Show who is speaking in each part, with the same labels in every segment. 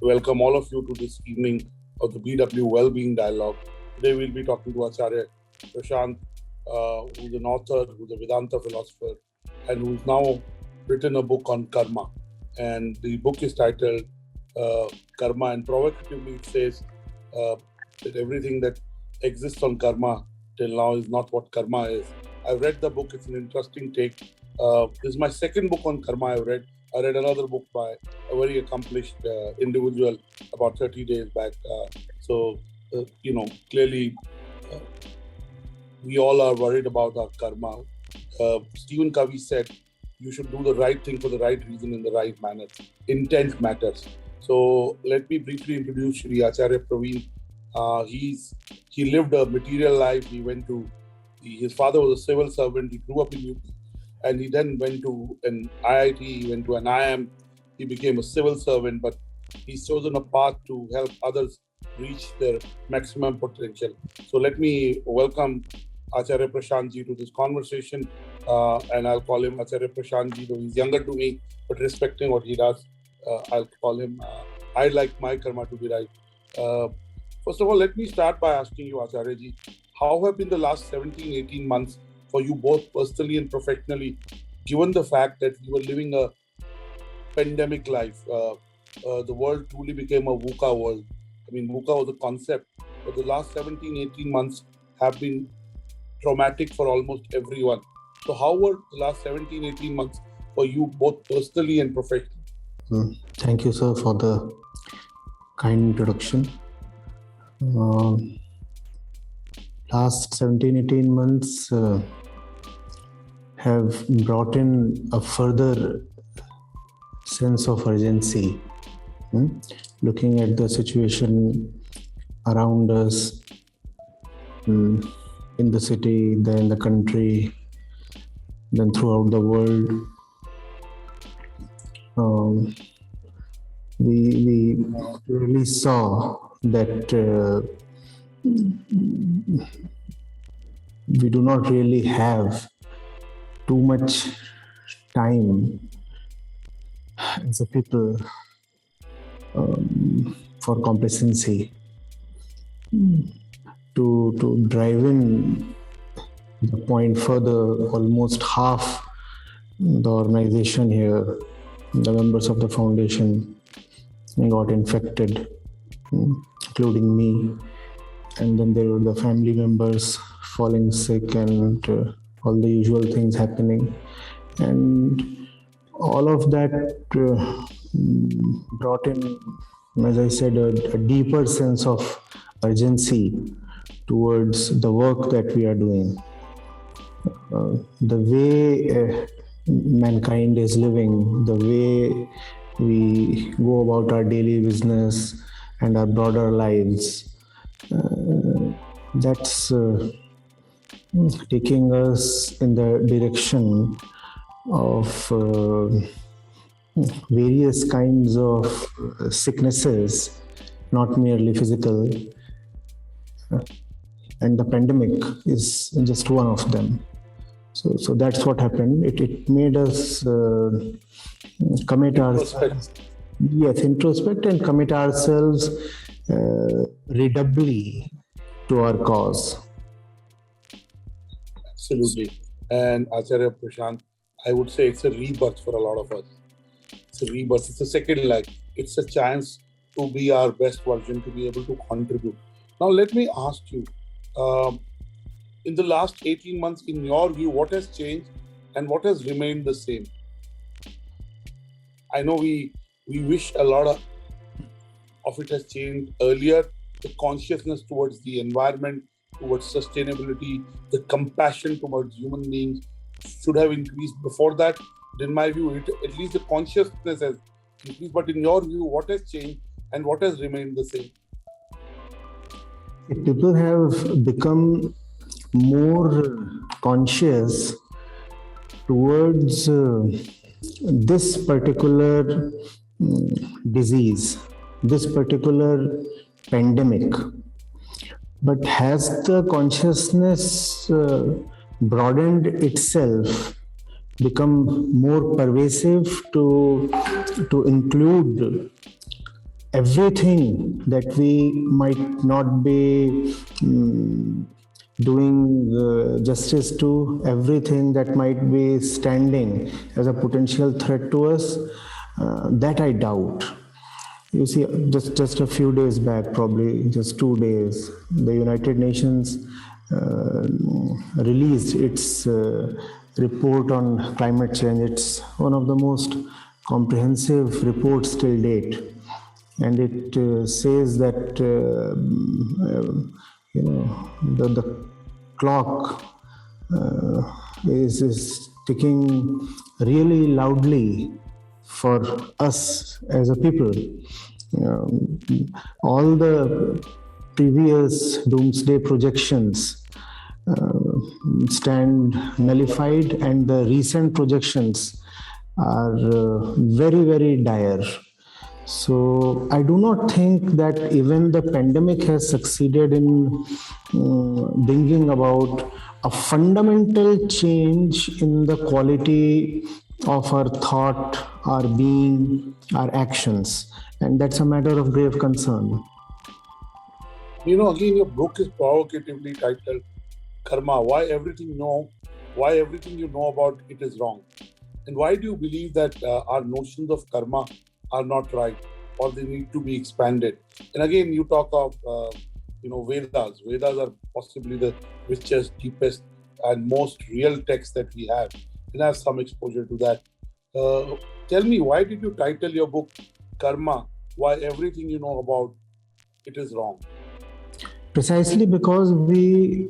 Speaker 1: welcome all of you to this evening of the BW Wellbeing Dialogue. Today we'll be talking to Acharya Prashant, who's an author, who's a Vedanta philosopher, and who's now written a book on karma. And the book is titled Karma, and provocatively it says that everything that exists on karma till now is not what karma is. I've read the book, it's an interesting take. This is my second book on karma I've read. I read another book by a very accomplished individual about 30 days back. Clearly we all are worried about our karma. Stephen Covey said, you should do the right thing for the right reason in the right manner. Intent matters. So let me briefly introduce Sh Acharya Prashant. He lived a material life. His father was a civil servant. He grew up in UP. And he then went to an IIT, he went to an IIM, he became a civil servant, but he's chosen a path to help others reach their maximum potential. So let me welcome Acharya Prashant ji to this conversation, and I'll call him Acharya Prashant ji, though he's younger to me, but respecting what he does, I'll call him, I like my karma to be right. First of all, let me start by asking you, Acharya ji, how have been the last 17, 18 months for you both personally and professionally, given the fact that we were living a pandemic life? The world truly became a VUCA world. I mean, VUCA was a concept, but the last 17, 18 months have been traumatic for almost everyone. So how were the last 17, 18 months for you both personally and professionally?
Speaker 2: Thank you, sir, for the kind introduction. Last 17, 18 months have brought in a further sense of urgency. Looking at the situation around us, in the city, then in the country, then throughout the world, we really saw that we do not really have too much time as a people for complacency to drive in the point further. Almost half the organization here, the members of the foundation, got infected, including me, and then there were the family members falling sick and all the usual things happening, and all of that brought in, as I said, a deeper sense of urgency towards the work that we are doing. The way mankind is living, the way we go about our daily business and our broader lives, that's taking us in the direction of various kinds of sicknesses, not merely physical, and the pandemic is just one of them. So that's what happened. It made us commit ourselves, introspect and commit ourselves redoubly to our cause.
Speaker 1: Absolutely. And Acharya Prashant, I would say it's a rebirth for a lot of us. It's a rebirth. It's a second life. It's a chance to be our best version, to be able to contribute. Now, let me ask you, in the last 18 months, in your view, what has changed and what has remained the same? I know we wish a lot of it has changed earlier. The consciousness towards the environment, towards sustainability, the compassion towards human beings should have increased before that. In my view, at least the consciousness has increased. But in your view, what has changed and what has remained the same?
Speaker 2: People have become more conscious towards this particular disease, this particular pandemic. But has the consciousness broadened itself, become more pervasive to include everything that we might not be doing justice to, everything that might be standing as a potential threat to us, that I doubt. You see, just a few days back, probably just 2 days, the United Nations released its report on climate change. It's one of the most comprehensive reports till date, and it says that the clock is ticking really loudly for us as a people. All the previous doomsday projections stand nullified, and the recent projections are very, very dire. So I do not think that even the pandemic has succeeded in bringing about a fundamental change in the quality of our thought, our being, our actions. And that's a matter of grave concern.
Speaker 1: Again, your book is provocatively titled Karma, why everything you know about it is wrong. And why do you believe that our notions of karma are not right, or they need to be expanded? And again, you talk of, Vedas. Vedas are possibly the richest, deepest, and most real text that we have. And I have some exposure to that. Tell me, why did you title your book Karma, why everything you know about it is wrong?
Speaker 2: Precisely because we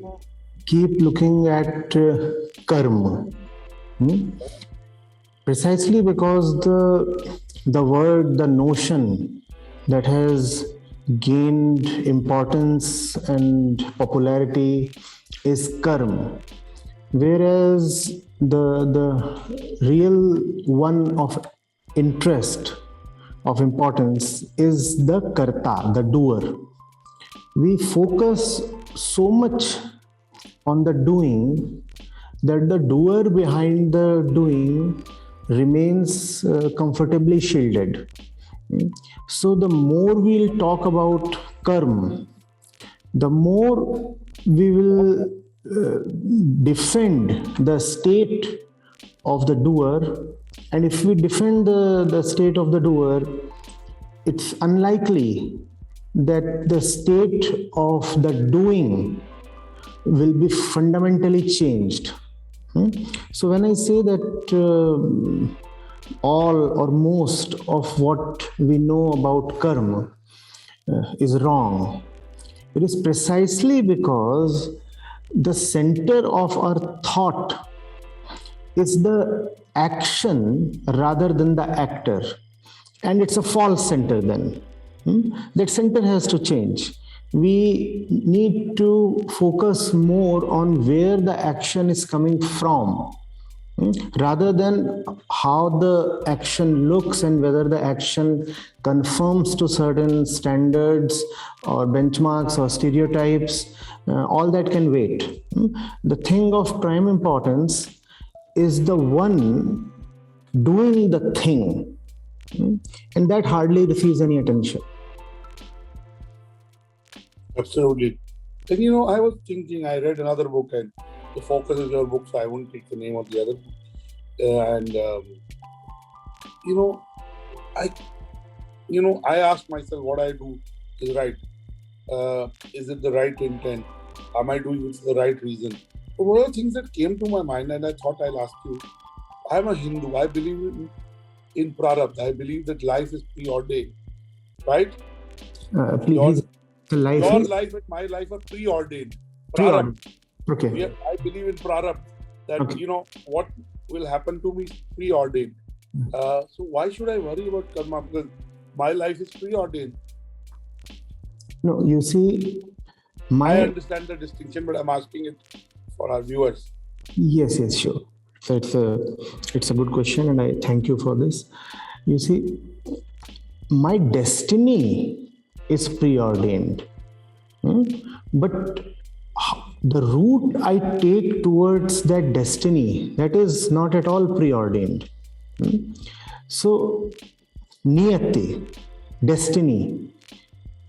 Speaker 2: keep looking at karma. Precisely because the word, the notion that has gained importance and popularity is karma, whereas the real one of interest, of importance, is the karta, the doer. We focus so much on the doing that the doer behind the doing remains comfortably shielded. So the more we'll talk about karma, the more we will defend the state of the doer. And if we defend the state of the doer, it's unlikely that the state of the doing will be fundamentally changed. So when I say that all or most of what we know about karma is wrong, it is precisely because the center of our thought is the action rather than the actor. And it's a false center then. That center has to change. We need to focus more on where the action is coming from, rather than how the action looks and whether the action conforms to certain standards or benchmarks or stereotypes. All that can wait. The thing of prime importance is the one doing the thing, and that hardly receives any attention.
Speaker 1: Absolutely. And I was thinking, I read another book, and the focus is your book, so I won't take the name of the other book. I asked myself, what I do is right. Is it the right intent? Am I doing it for the right reason? But one of the things that came to my mind, and I thought I'll ask you, I'm a Hindu. I believe in Prarabdha. I believe that life is preordained, right?
Speaker 2: Please.
Speaker 1: Your life and my life are preordained. Prarabdha.
Speaker 2: Okay.
Speaker 1: I believe in Prarabdha, that,
Speaker 2: okay.
Speaker 1: What will happen to me is preordained. So why should I worry about karma? Because my life is preordained.
Speaker 2: No, you see,
Speaker 1: I understand the distinction, but I'm asking it for our viewers.
Speaker 2: Yes, sure. So it's a good question, and I thank you for this. You see, my destiny is preordained, but the route I take towards that destiny, that is not at all preordained. So niyati, destiny,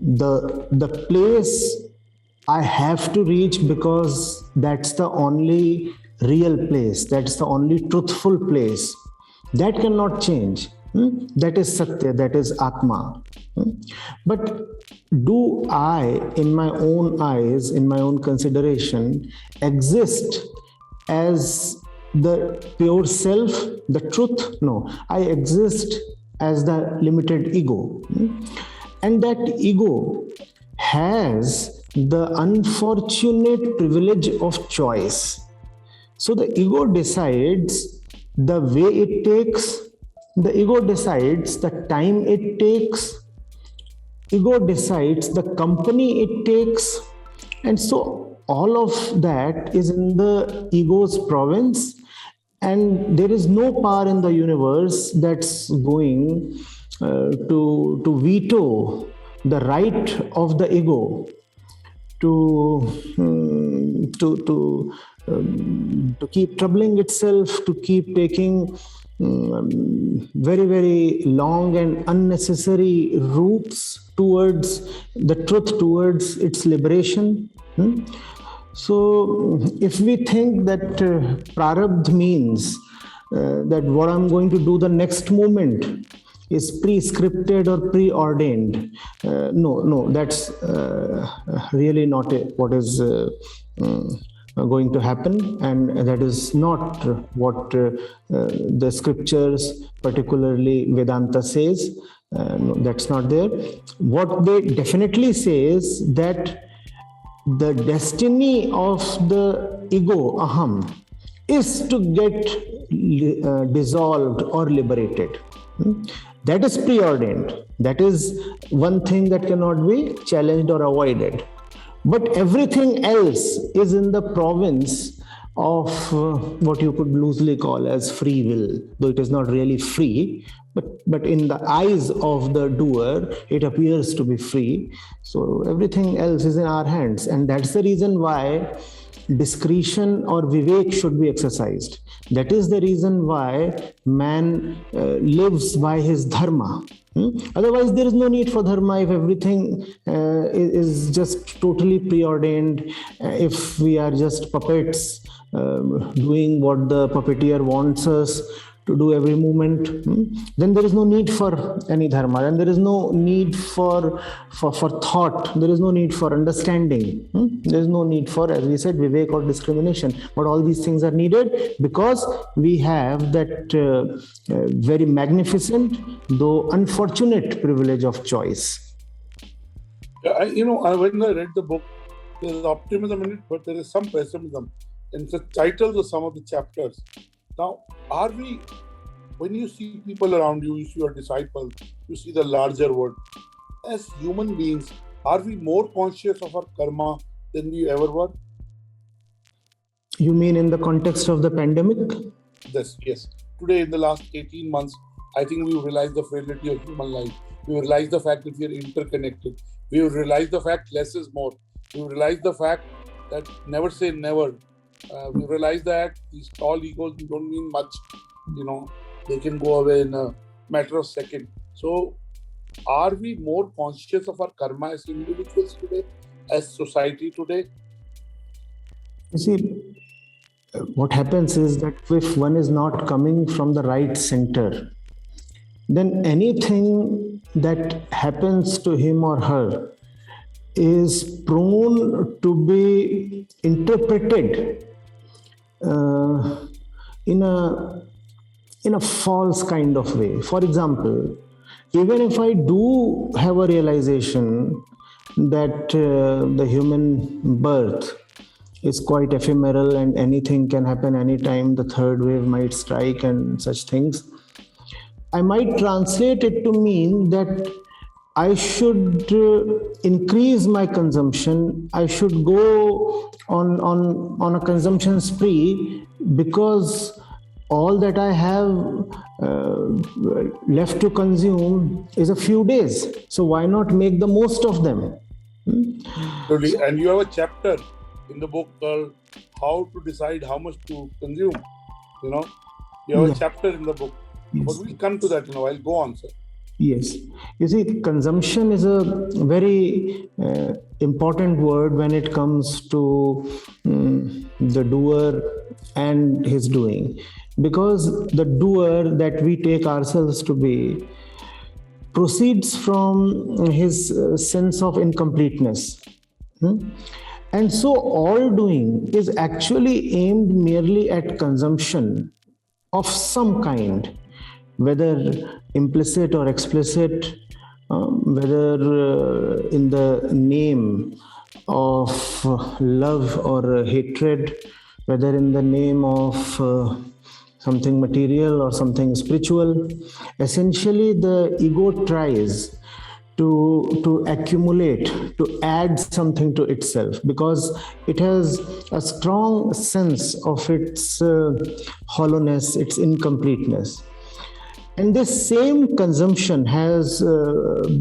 Speaker 2: the place I have to reach because that's the only real place, that's the only truthful place. That cannot change. That is Satya, that is Atma. But do I, in my own eyes, in my own consideration, exist as the pure self, the truth? No, I exist as the limited ego. And that ego has the unfortunate privilege of choice. So the ego decides the way it takes, the ego decides the time it takes, ego decides the company it takes, and so all of that is in the ego's province, and there is no power in the universe that's going to veto the right of the ego to keep troubling itself, to keep taking very, very long and unnecessary routes towards the truth, towards its liberation. So, if we think that prarabdha means that what I'm going to do the next moment is pre-scripted or preordained, no, that's really not what is going to happen, and that is not what the scriptures, particularly Vedanta, says. No, that's not there. What they definitely say is that the destiny of the ego, aham, is to get dissolved or liberated. That is preordained. That is one thing that cannot be challenged or avoided. But everything else is in the province of what you could loosely call as free will, though it is not really free, but in the eyes of the doer, it appears to be free. So everything else is in our hands. And that's the reason why discretion or vivek should be exercised. That is the reason why man lives by his dharma. Otherwise, there is no need for dharma if everything is just totally preordained, if we are just puppets doing what the puppeteer wants us to do every moment, then there is no need for any dharma, and there is no need for thought, there is no need for understanding, there is no need for, as we said, vivek or discrimination. But all these things are needed because we have that very magnificent, though unfortunate, privilege of choice.
Speaker 1: When I read the book, there is optimism in it, but there is some pessimism in the titles of some of the chapters. Now, are we, when you see people around you, you see your disciples, you see the larger world, as human beings, are we more conscious of our karma than we ever were?
Speaker 2: You mean in the context of the pandemic?
Speaker 1: Yes. Today, in the last 18 months, I think we realized the frailty of human life. We realized the fact that we are interconnected. We realized the fact less is more. We realized the fact that never say never. We realize that these tall egos don't mean much, they can go away in a matter of seconds. So, are we more conscious of our karma as individuals today, as society today?
Speaker 2: You see, what happens is that if one is not coming from the right center, then anything that happens to him or her is prone to be interpreted in a false kind of way. For example, even if I do have a realization that the human birth is quite ephemeral and anything can happen anytime, the third wave might strike and such things, I might translate it to mean that I should increase my consumption. I should go on a consumption spree because all that I have left to consume is a few days. So why not make the most of them?
Speaker 1: And you have a chapter in the book called How to Decide How Much to Consume. You have a chapter in the book.
Speaker 2: Yes.
Speaker 1: But we'll come to that in a while. Go on, sir.
Speaker 2: Yes. You see, consumption is a very important word when it comes to the doer and his doing. Because the doer that we take ourselves to be proceeds from his sense of incompleteness. Hmm? And so all doing is actually aimed merely at consumption of some kind, whether implicit or explicit, whether in the name of love or hatred, whether in the name of something material or something spiritual. Essentially, the ego tries to accumulate, to add something to itself, because it has a strong sense of its hollowness, its incompleteness. And this same consumption has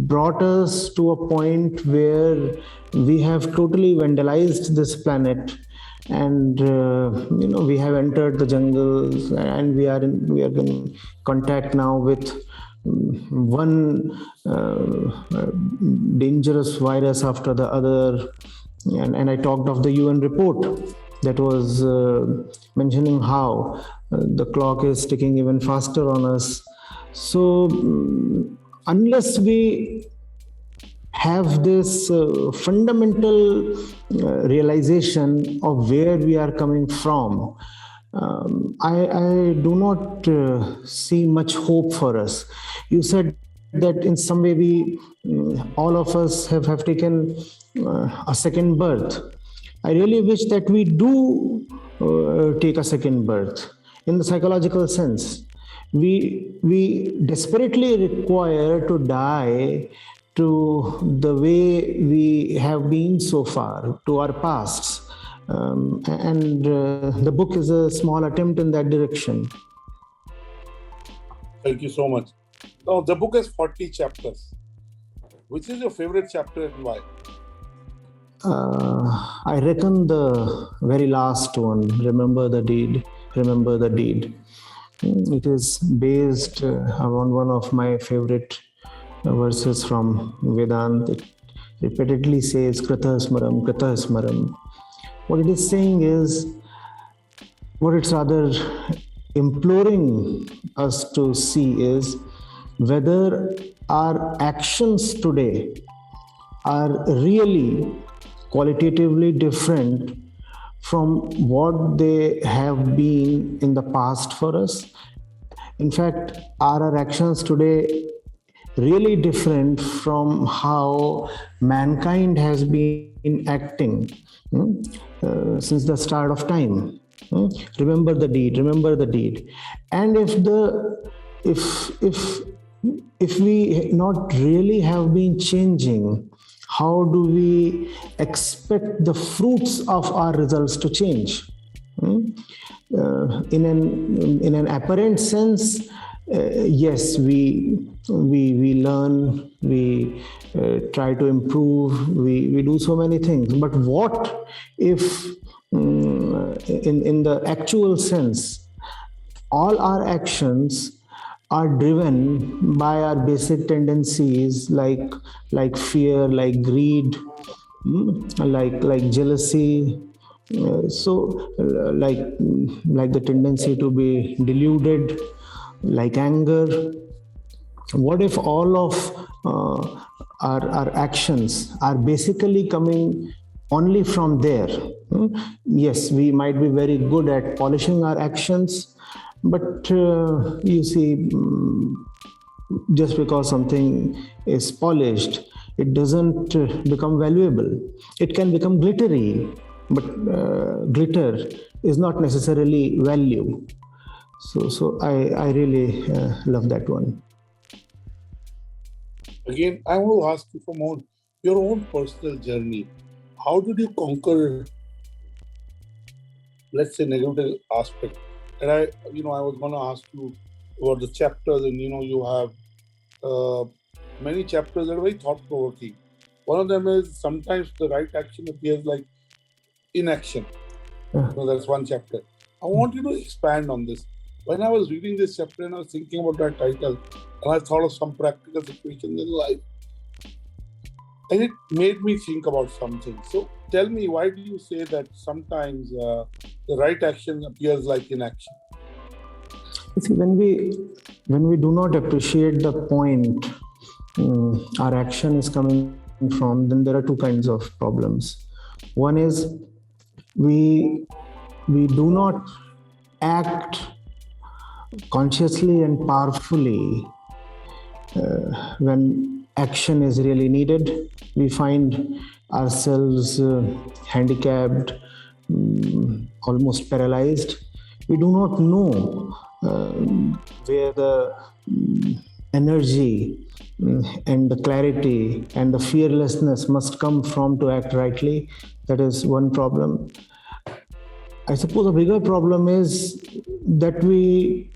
Speaker 2: brought us to a point where we have totally vandalized this planet, and we have entered the jungles, and we are in contact now with one dangerous virus after the other. And I talked of the UN report that was mentioning how the clock is ticking even faster on us. So, unless we have this fundamental realization of where we are coming from, I do not see much hope for us. You said that in some way all of us have taken a second birth. I really wish that we do take a second birth in the psychological sense. We desperately require to die to the way we have been so far, to our pasts. And the book is a small attempt in that direction.
Speaker 1: Thank you so much. Now, the book has 40 chapters. Which is your favorite chapter and why?
Speaker 2: I reckon the very last one, Remember the Deed, Remember the Deed. It is based on one of my favorite verses from Vedanta. It repeatedly says, Krita Smaram, Krita Smaram. What it is saying is, what it's rather imploring us to see is whether our actions today are really qualitatively different from what they have been in the past for us. In fact, are our actions today really different from how mankind has been acting since the start of time? Remember the deed, remember the deed. And if we not really have been changing, how do we expect the fruits of our results to change? In an apparent sense, yes, we learn, we try to improve, we do so many things. But what if, in the actual sense, all our actions are driven by our basic tendencies, like fear, like greed, like jealousy, like the tendency to be deluded, like anger. What if all of our actions are basically coming only from there? Yes, we might be very good at polishing our actions, but you see, just because something is polished, it doesn't become valuable. It can become glittery, but glitter is not necessarily value. So I really love that one.
Speaker 1: Again, I want to ask you for more your own personal journey. How did you conquer, let's say, negative aspect? And I was going to ask you about the chapters, and you have many chapters that are very thought-provoking. One of them is sometimes the right action appears like inaction. That's one chapter. I want you to expand on this. when I was reading this chapter and I was thinking about that title, and I thought of some practical situations in life, and it made me think about something. So tell me, why do you say that sometimes the right action appears like inaction?
Speaker 2: See, when we do not appreciate the point our action is coming from, then there are two kinds of problems. One is we do not act consciously and powerfully when action is really needed. We find ourselves handicapped, almost paralyzed. We do not know where the energy and the clarity and the fearlessness must come from to act rightly. That is one problem. I suppose a bigger problem is that we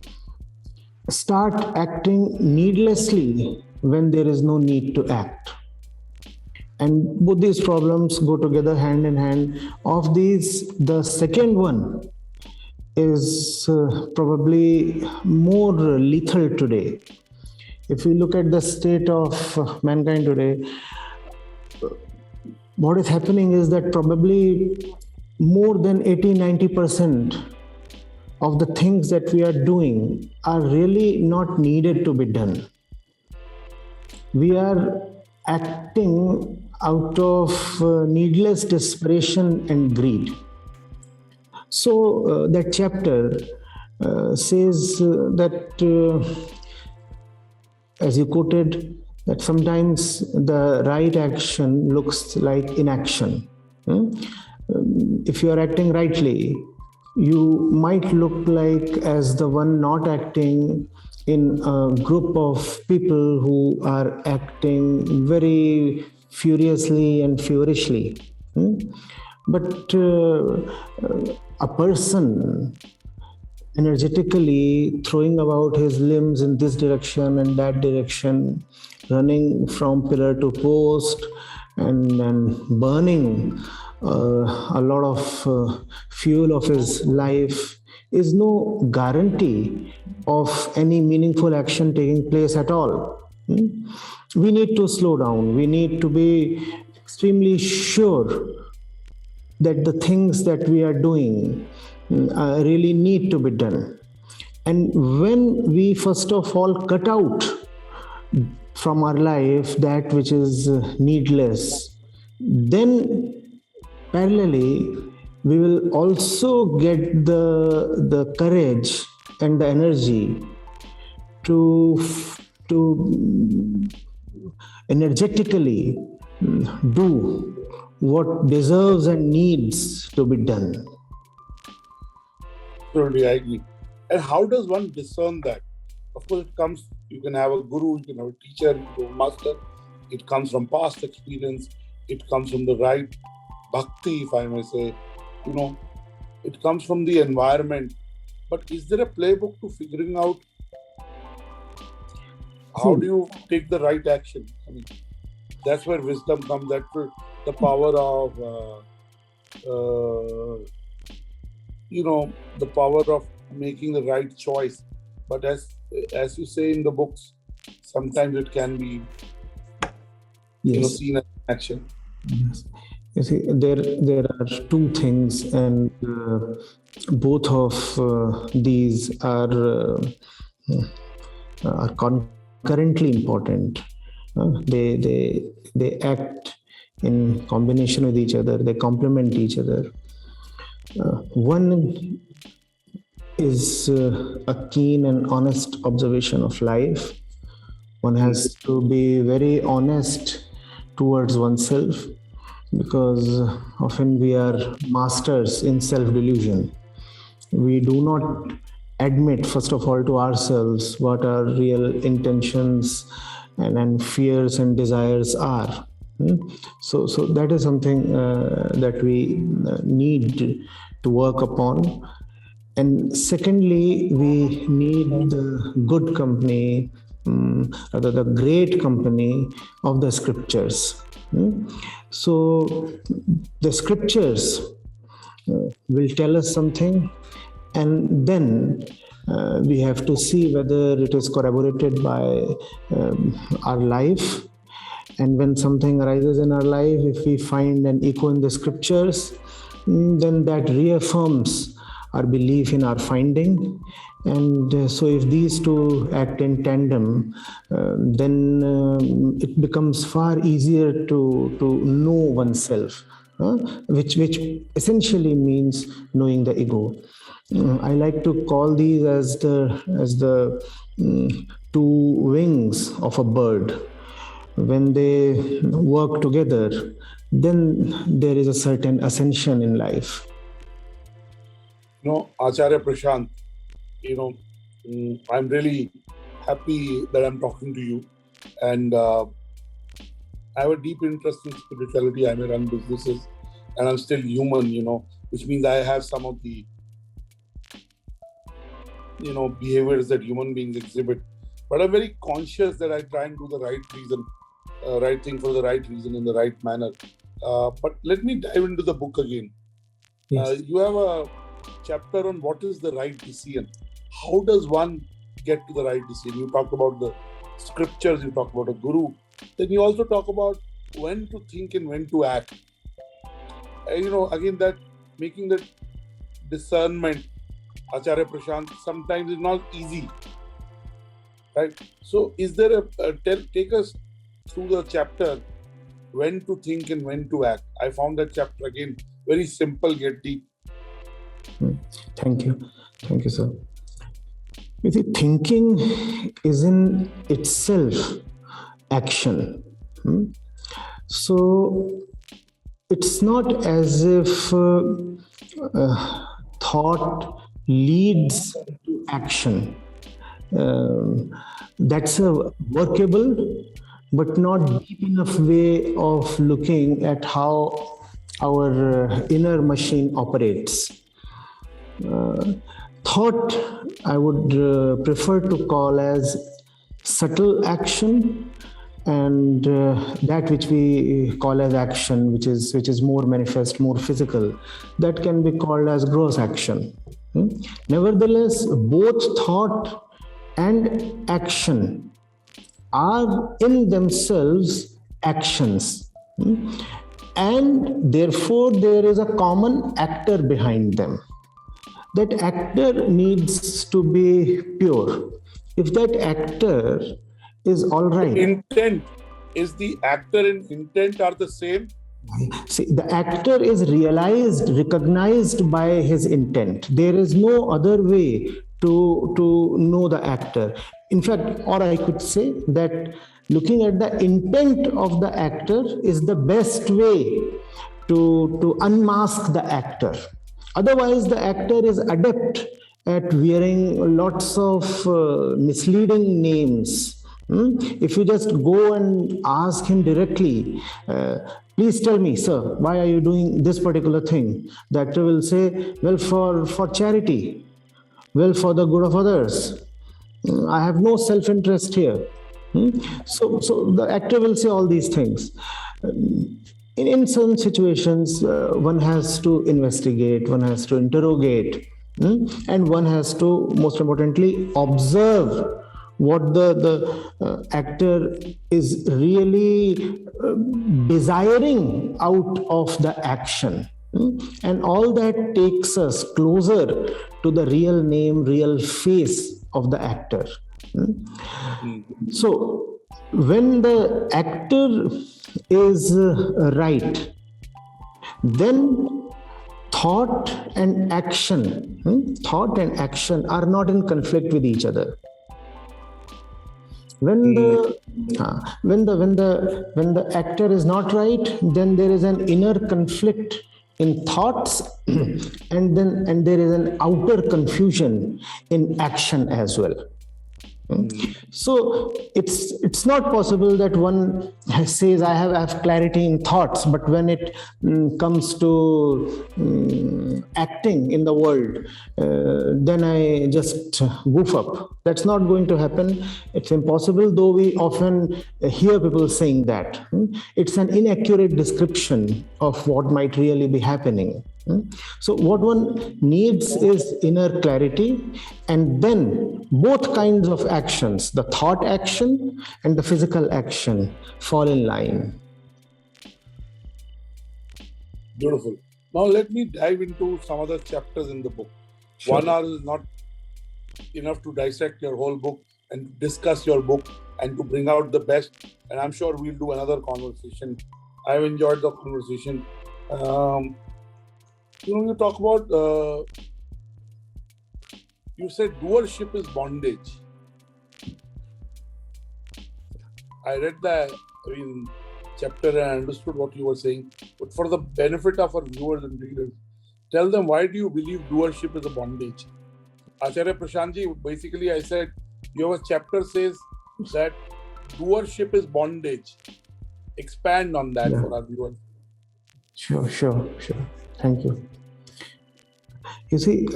Speaker 2: start acting needlessly when there is no need to act. And both these problems go together hand in hand. Of these, the second one is probably more lethal today. If we look at the state of mankind today, what is happening is that probably more than 80-90% of the things that we are doing are really not needed to be done. We are acting out of needless desperation and greed. So that chapter says that, as you quoted, that sometimes the right action looks like inaction. If you are acting rightly, you might look like as the one not acting in a group of people who are acting very furiously and feverishly. But a person energetically throwing about his limbs in this direction and that direction, running from pillar to post and burning a lot of fuel of his life is no guarantee of any meaningful action taking place at all. We need to slow down. We need to be extremely sure that the things that we are doing really need to be done. And when we first of all cut out from our life that which is needless, then parallelly we will also get the courage and the energy to energetically do what deserves and needs to be done.
Speaker 1: Totally, I agree. And how does one discern that? Of course, it comes, you can have a guru, you can have a teacher, you can have a master. It comes from past experience. It comes from the right bhakti, if I may say. It comes from the environment. But is there a playbook to figuring out how do you take the right action? I mean, that's where wisdom comes. That's where the power of, the power of making the right choice. But as you say in the books, sometimes it can be, seen as action.
Speaker 2: Yes. You see, there are two things, and both of these are concurrently important. They act in combination with each other. They complement each other. One is a keen and honest observation of life. One has to be very honest towards oneself, because often we are masters in self-delusion. We do not admit, first of all, to ourselves what our real intentions and fears and desires are. So that is something that we need to work upon. And secondly, we need the good company, rather the great company of the scriptures. So the scriptures will tell us something, and then We have to see whether it is corroborated by our life. And when something arises in our life, if we find an echo in the scriptures, then that reaffirms our belief in our finding. And so if these two act in tandem, then it becomes far easier to know oneself, which essentially means knowing the ego. I like to call these as the two wings of a bird. When they work together, then there is a certain ascension in life.
Speaker 1: Acharya Prashant, I'm really happy that I'm talking to you, and I have a deep interest in spirituality. I may run businesses, and I'm still human, which means I have some of the behaviors that human beings exhibit. But I'm very conscious that I try and do the right thing for the right reason in the right manner. But let me dive into the book again. Yes. You have a chapter on what is the right decision. How does one get to the right decision? You talk about the scriptures, you talk about a guru. Then you also talk about when to think and when to act. Again, that making that discernment, Acharya Prashant, sometimes is not easy. Right? So is there take us through the chapter, when to think and when to act. I found that chapter again very simple yet deep.
Speaker 2: Thank you, sir. You see, thinking is in itself action. So it's not as if thought leads to action. That's a workable but not deep enough way of looking at how our inner machine operates. Thought I would prefer to call as subtle action, and that which we call as action, which is more manifest, more physical, that can be called as gross action. Nevertheless, both thought and action are in themselves actions, and therefore there is a common actor behind them. That actor needs to be pure. If that actor is all right.
Speaker 1: Intent, is the actor and intent are the same?
Speaker 2: See, the actor is recognized by his intent. There is no other way to know the actor. In fact, or I could say that looking at the intent of the actor is the best way to unmask the actor. Otherwise, the actor is adept at wearing lots of misleading names. If you just go and ask him directly, please tell me, sir, why are you doing this particular thing? The actor will say, well, for charity, well, for the good of others. I have no self-interest here. So the actor will say all these things. In some situations, one has to investigate, one has to interrogate, and one has to, most importantly, observe what the actor is really desiring out of the action. And all that takes us closer to the real name, real face of the actor. So when the actor is right, then thought and action are not in conflict with each other. When the actor is not right, then there is an inner conflict in thoughts, and there is an outer confusion in action as well. So it's not possible that one says I have clarity in thoughts, but when it comes to acting in the world, then I just goof up. That's not going to happen. It's impossible, though we often hear people saying that. It's an inaccurate description of what might really be happening. So what one needs is inner clarity, and then both kinds of actions, the thought action and the physical action, fall in line.
Speaker 1: Beautiful. Now let me dive into some other chapters in the book.
Speaker 2: Sure.
Speaker 1: 1 hour is not enough to dissect your whole book and discuss your book and to bring out the best. And I'm sure we'll do another conversation. I've enjoyed the conversation. You talk about, you said doership is bondage. I read that chapter and I understood what you were saying. But for the benefit of our viewers and readers, tell them, why do you believe doership is a bondage? Acharya Prashantji, basically I said, your chapter says that doership is bondage. Expand on that for our viewers.
Speaker 2: Sure. Thank you. You see,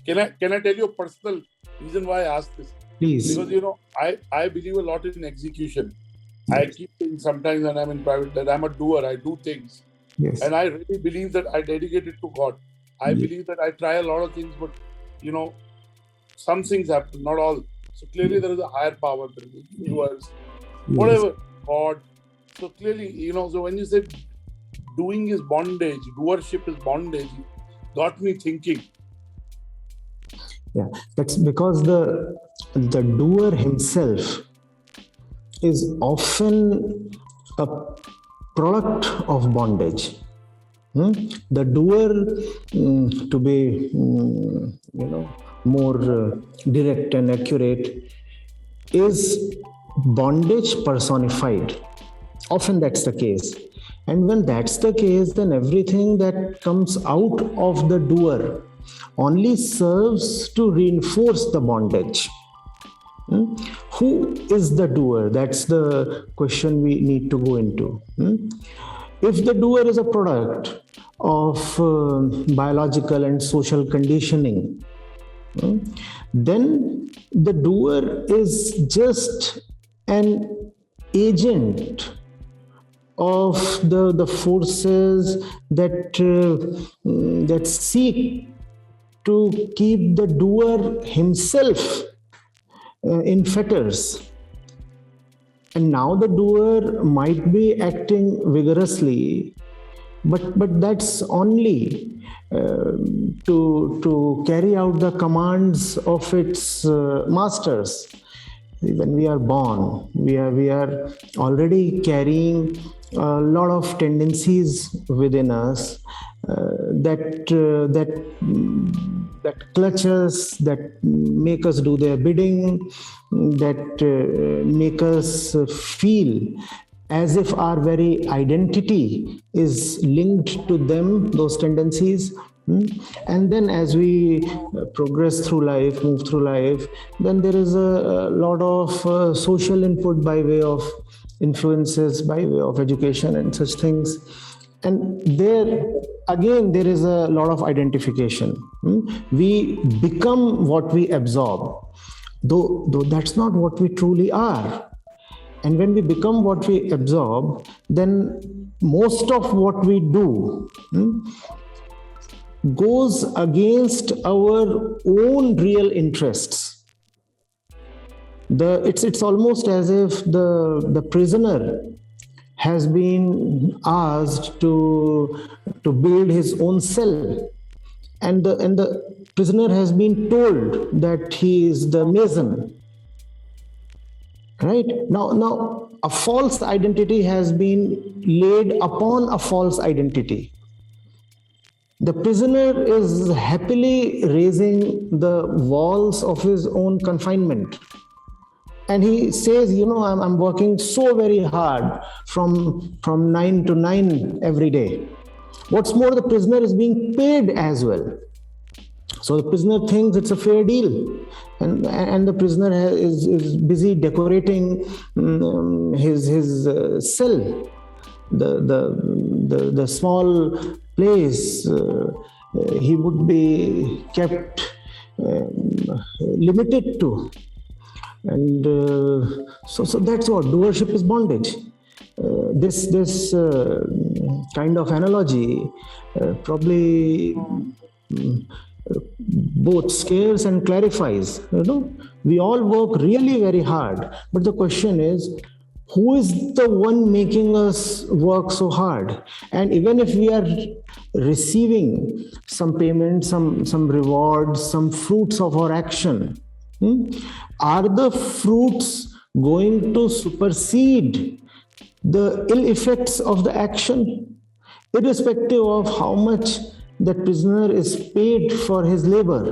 Speaker 1: Can I tell you a personal reason why I asked this?
Speaker 2: Please.
Speaker 1: Because, I believe a lot in execution. Yes. I keep saying sometimes when I'm in private that I'm a doer, I do things.
Speaker 2: Yes.
Speaker 1: And I really believe that I dedicate it to God. I believe that I try a lot of things, but, some things happen, not all. So clearly there is a higher power, there is a universe, whatever, God. So clearly, so when you said doing is bondage, doership is bondage, got me thinking.
Speaker 2: Yeah, that's because the doer himself is often a product of bondage. The doer, to be more direct and accurate, is bondage personified. Often that's the case. And when that's the case, then everything that comes out of the doer only serves to reinforce the bondage. Who is the doer? That's the question we need to go into. If the doer is a product of biological and social conditioning, then the doer is just an agent of the forces that seek to keep the doer himself in fetters. And now the doer might be acting vigorously, but that's only to carry out the commands of its masters. When we are born, we are already carrying a lot of tendencies within us that clutch us, that make us do their bidding, that make us feel as if our very identity is linked to them, those tendencies. And then as we progress through life, move through life, then there is a lot of social input by way of influences, by way of education and such things. And there is a lot of identification. We become what we absorb, though that's not what we truly are. And when we become what we absorb, then most of what we do goes against our own real interests. It's almost as if the prisoner has been asked to build his own cell, and the prisoner has been told that he is the mason. Right? Now a false identity has been laid upon a false identity. The prisoner is happily raising the walls of his own confinement. And he says, I'm working so very hard from 9 to 9 every day. What's more, the prisoner is being paid as well. So the prisoner thinks it's a fair deal. And the prisoner is busy decorating his cell, the small place he would be kept limited to. And so that's what doership is bondage. This kind of analogy probably both scares and clarifies. We all work really very hard, but the question is, who is the one making us work so hard? And even if we are receiving some payment, some rewards, some fruits of our action, are the fruits going to supersede the ill effects of the action, irrespective of how much that prisoner is paid for his labor?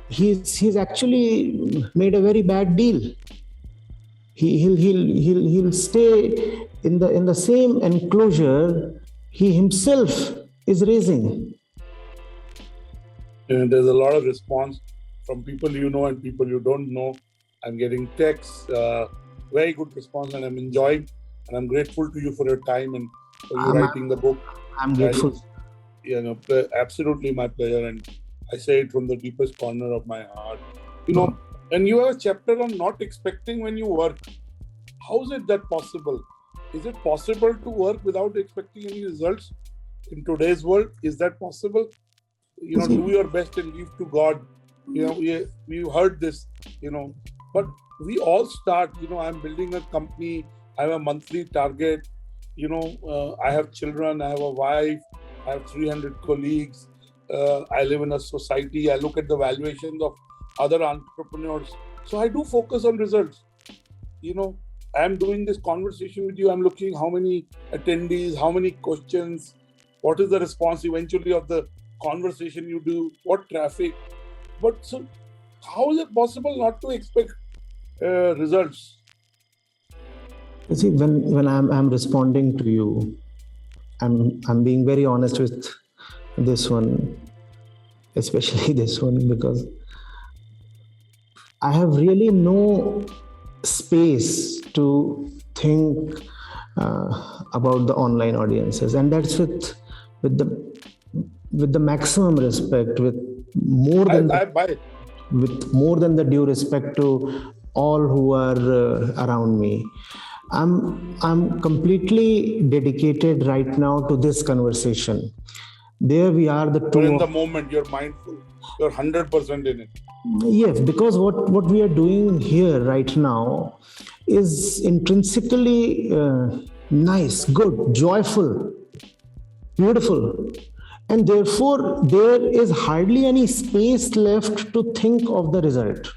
Speaker 2: He's actually made a very bad deal. He'll stay in the same enclosure he himself is raising.
Speaker 1: And there's a lot of response from people you know and people you don't know. I'm getting texts, very good response, and I'm enjoying. And I'm grateful to you for your time and for you writing the book.
Speaker 2: I'm grateful.
Speaker 1: Absolutely my pleasure. And I say it from the deepest corner of my heart. And you have a chapter on not expecting when you work. How is it that possible? Is it possible to work without expecting any results in today's world? Is that possible? Do your best and leave to God. We heard this, but we all start, I'm building a company. I have a monthly target. I have children. I have a wife. I have 300 colleagues. I live in a society. I look at the valuations of other entrepreneurs. So I do focus on results. I'm doing this conversation with you. I'm looking how many attendees, how many questions, what is the response eventually of the conversation you do, what traffic. But so how is it possible not to expect results?
Speaker 2: You see, when I'm responding to you, I'm being very honest with this one, especially this one, because I have really no space to think about the online audiences, and that's with the maximum respect, with more than the due respect to all who are around me. I'm completely dedicated right now to this conversation. There we are, the two.
Speaker 1: You're in the moment, you're mindful, you're 100% in it.
Speaker 2: Yes, because what we are doing here right now is intrinsically nice, good, joyful, beautiful. And therefore, there is hardly any space left to think of the result.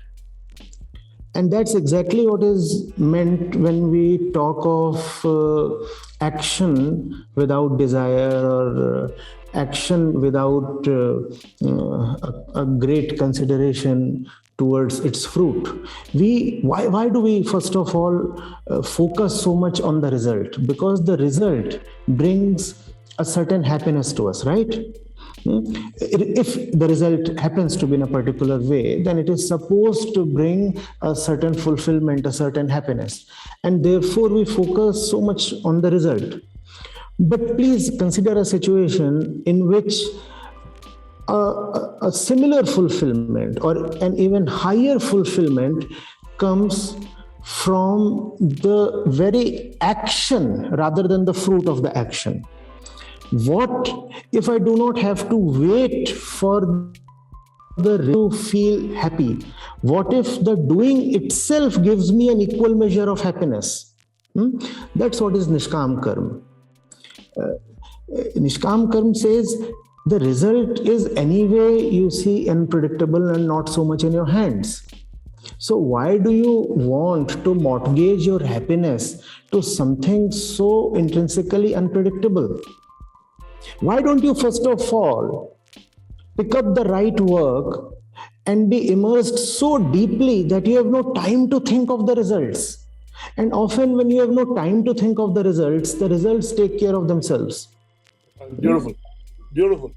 Speaker 2: And that's exactly what is meant when we talk of action without desire, or action without a great consideration towards its fruit. Why do we first of all focus so much on the result? Because the result brings a certain happiness to us, right? If the result happens to be in a particular way, then it is supposed to bring a certain fulfillment, a certain happiness. And therefore, we focus so much on the result. But please consider a situation in which a similar fulfillment or an even higher fulfillment comes from the very action rather than the fruit of the action. What if I do not have to wait for the to feel happy? What if the doing itself gives me an equal measure of happiness? That's what is Nishkam Karma. Nishkam Karma says the result is anyway, you see, unpredictable and not so much in your hands. So why do you want to mortgage your happiness to something so intrinsically unpredictable? Why don't you first of all pick up the right work and be immersed so deeply that you have no time to think of the results? And often when you have no time to think of the results take care of themselves.
Speaker 1: Beautiful. Beautiful.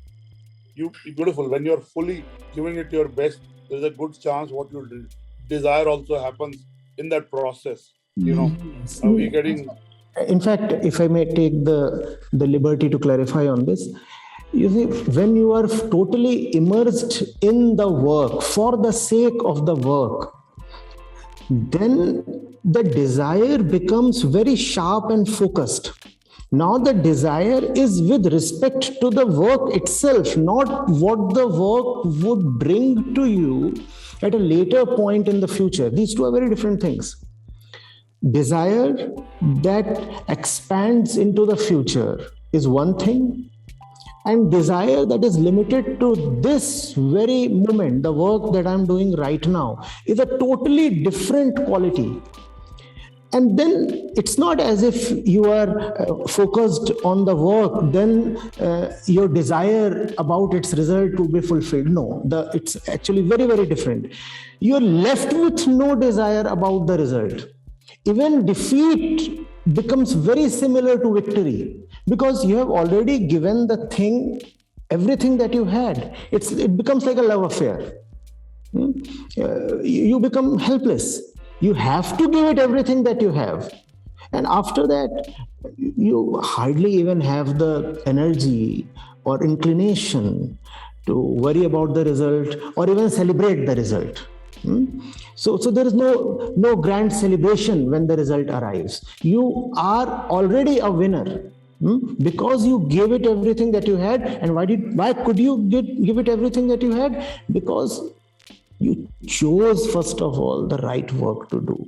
Speaker 1: Beautiful. When you're fully giving it your best, there's a good chance what you desire also happens in that process. We're getting...
Speaker 2: In fact, if I may take the liberty to clarify on this, you see, when you are totally immersed in the work for the sake of the work, then the desire becomes very sharp and focused. Now the desire is with respect to the work itself, not what the work would bring to you at a later point in the future. These two are very different things. Desire that expands into the future is one thing, and desire that is limited to this very moment, the work that I'm doing right now, is a totally different quality. And then it's not as if you are focused on the work, then your desire about its result to be fulfilled. No, it's actually very, very different. You're left with no desire about the result. Even defeat becomes very similar to victory, because you have already given the thing everything that you had. It becomes like a love affair. You become helpless. You have to give it everything that you have. And after that, you hardly even have the energy or inclination to worry about the result or even celebrate the result. So there is no grand celebration when the result arrives. You are already a winner because you gave it everything that you had. And why could you give it everything that you had? Because you chose, first of all, the right work to do.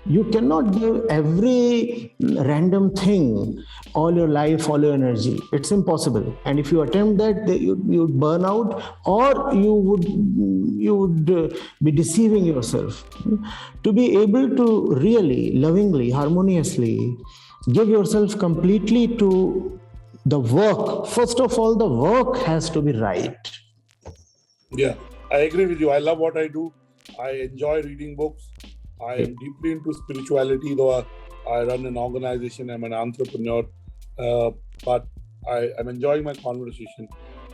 Speaker 2: You cannot give every random thing all your life, all your energy. It's impossible. And if you attempt that, you would burn out, or you would be deceiving yourself. To be able to really, lovingly, harmoniously give yourself completely to the work, first of all, the work has to be right.
Speaker 1: Yeah, I agree with you. I love what I do. I enjoy reading books. I am deeply into spirituality, though I run an organization. I'm an entrepreneur, but I'm enjoying my conversation.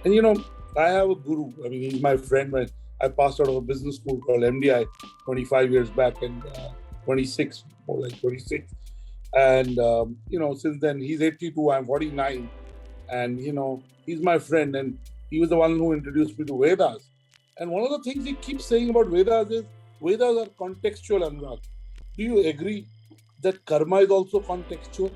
Speaker 1: And I have a guru. I mean, he's my friend. I passed out of a business school called MDI 25 years back, and 26, more like 26. And since then he's 82, I'm 49, and he's my friend, and he was the one who introduced me to Vedas. And one of the things he keeps saying about Vedas is Vedas are contextual, Annurag. Do you agree that karma is also contextual?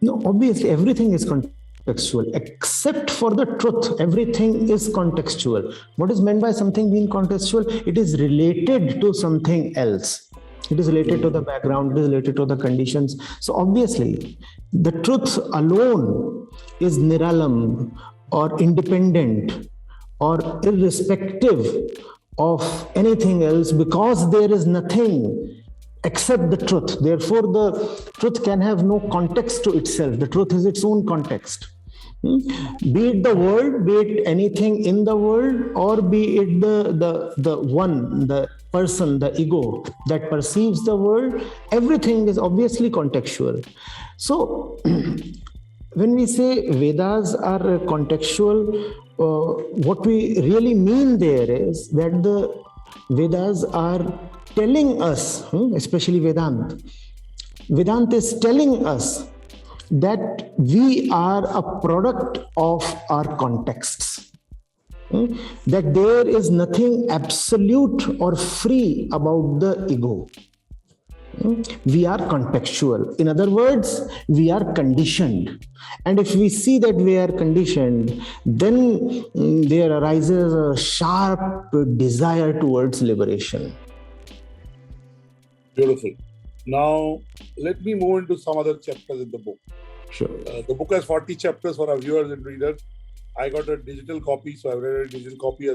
Speaker 2: No, obviously everything is contextual, except for the truth. Everything is contextual. What is meant by something being contextual? It is related to something else. It is related to the background, it is related to the conditions. So obviously, the truth alone is niralam or independent or irrespective of anything else, because there is nothing except the truth. Therefore, the truth can have no context to itself. The truth is its own context. Be it the world, be it anything in the world, or be it the one, the person, the ego that perceives the world, everything is obviously contextual. So when we say Vedas are contextual, what we really mean there is that the Vedas are telling us, especially Vedanta is telling us that we are a product of our contexts. That there is nothing absolute or free about the ego. We are contextual. In other words, we are conditioned. And if we see that we are conditioned, then there arises a sharp desire towards liberation.
Speaker 1: Beautiful. Now, let me move into some other chapters in the book.
Speaker 2: Sure.
Speaker 1: The book has 40 chapters for our viewers and readers. I got a digital copy, so I've read a digital copy.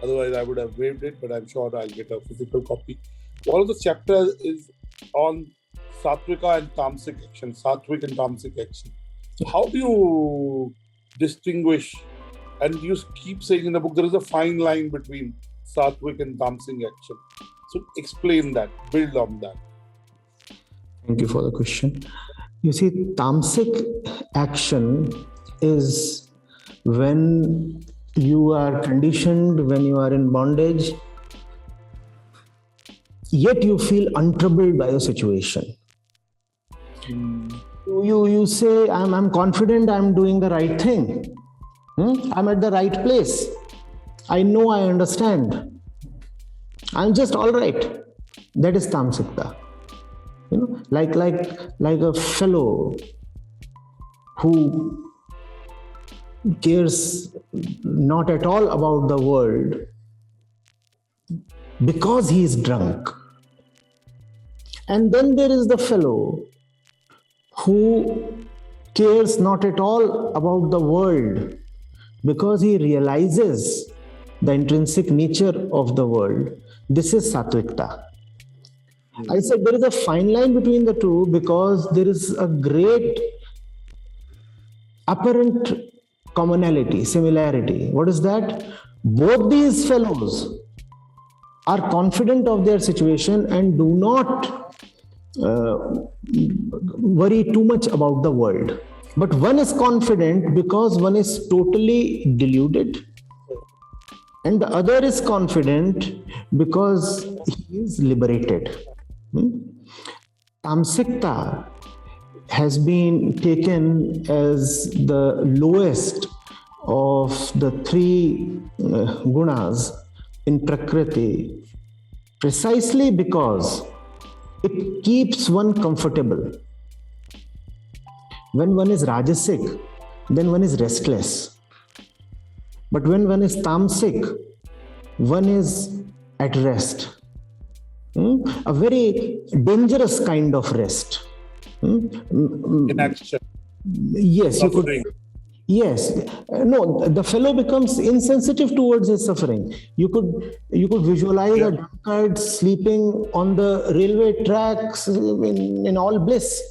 Speaker 1: Otherwise, I would have waived it, but I'm sure I'll get a physical copy. One of the chapters is on Satvika and Tamasic action, Satwik and Tamasic action. So how do you distinguish? And you keep saying in the book, there is a fine line between Satwik and Tamasic action. So explain that, build on that.
Speaker 2: Thank you for the question. You see, Tamasic action is when you are conditioned, when you are in bondage, yet you feel untroubled by a situation. You say, I'm confident I'm doing the right thing. I'm at the right place. I know I understand. I'm just all right. That is tamsikta. Like a fellow who cares not at all about the world because he is drunk. And then there is the fellow who cares not at all about the world because he realizes the intrinsic nature of the world. This is Satvikta. I said there is a fine line between the two because there is a great apparent commonality, similarity. What is that? Both these fellows are confident of their situation and do not worry too much about the world. But one is confident because one is totally deluded, and the other is confident because he is liberated. Tamsikta has been taken as the lowest of the three gunas in Prakriti, precisely because it keeps one comfortable. When one is rajasic, then one is restless. But when one is tamasic, one is at rest. A very dangerous kind of rest.
Speaker 1: Inaction.
Speaker 2: Yes,
Speaker 1: Suffering.
Speaker 2: you could. Yes, no. The fellow becomes insensitive towards his suffering. You could visualize a drunkard sleeping on the railway tracks in all bliss,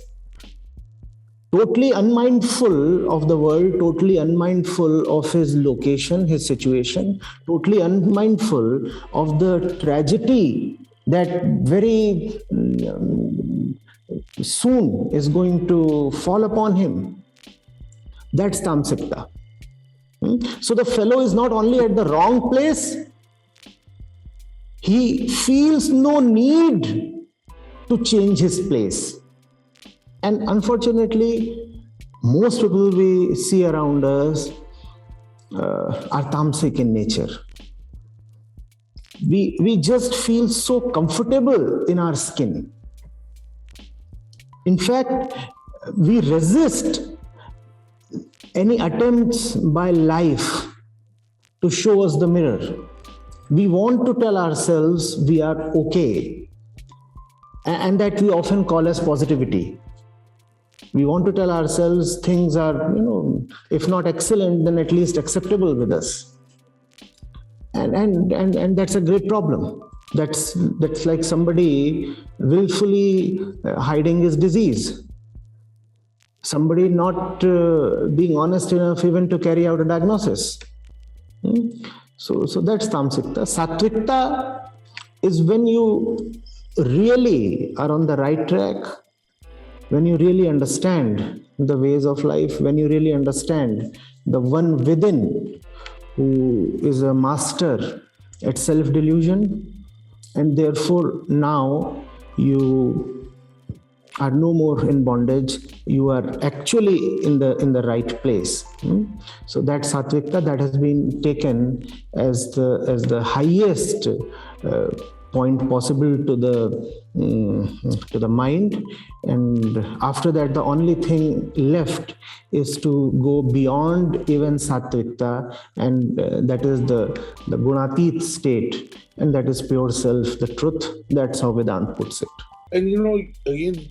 Speaker 2: totally unmindful of the world, totally unmindful of his location, his situation, totally unmindful of the tragedy that very soon is going to fall upon him. That's tamsikta. So the fellow is not only at the wrong place, he feels no need to change his place. And unfortunately, most people we see around us are tamasic in nature. We just feel so comfortable in our skin. In fact, we resist any attempts by life to show us the mirror. We want to tell ourselves we are okay, and that we often call as positivity. We want to tell ourselves things are, if not excellent, then at least acceptable with us. And that's a great problem. That's like somebody willfully hiding his disease. Somebody not being honest enough even to carry out a diagnosis. So that's tamsikta. Satvikta is when you really are on the right track, when you really understand the ways of life, when you really understand the one within who is a master at self-delusion, and therefore now you are no more in bondage, you are actually in the right place. So that Satvikta, that has been taken as the highest point possible to the mind, and after that the only thing left is to go beyond even Satvikta, and that is the Gunatit state, and that is pure self, the truth. That's how Vedanta puts it.
Speaker 1: And again,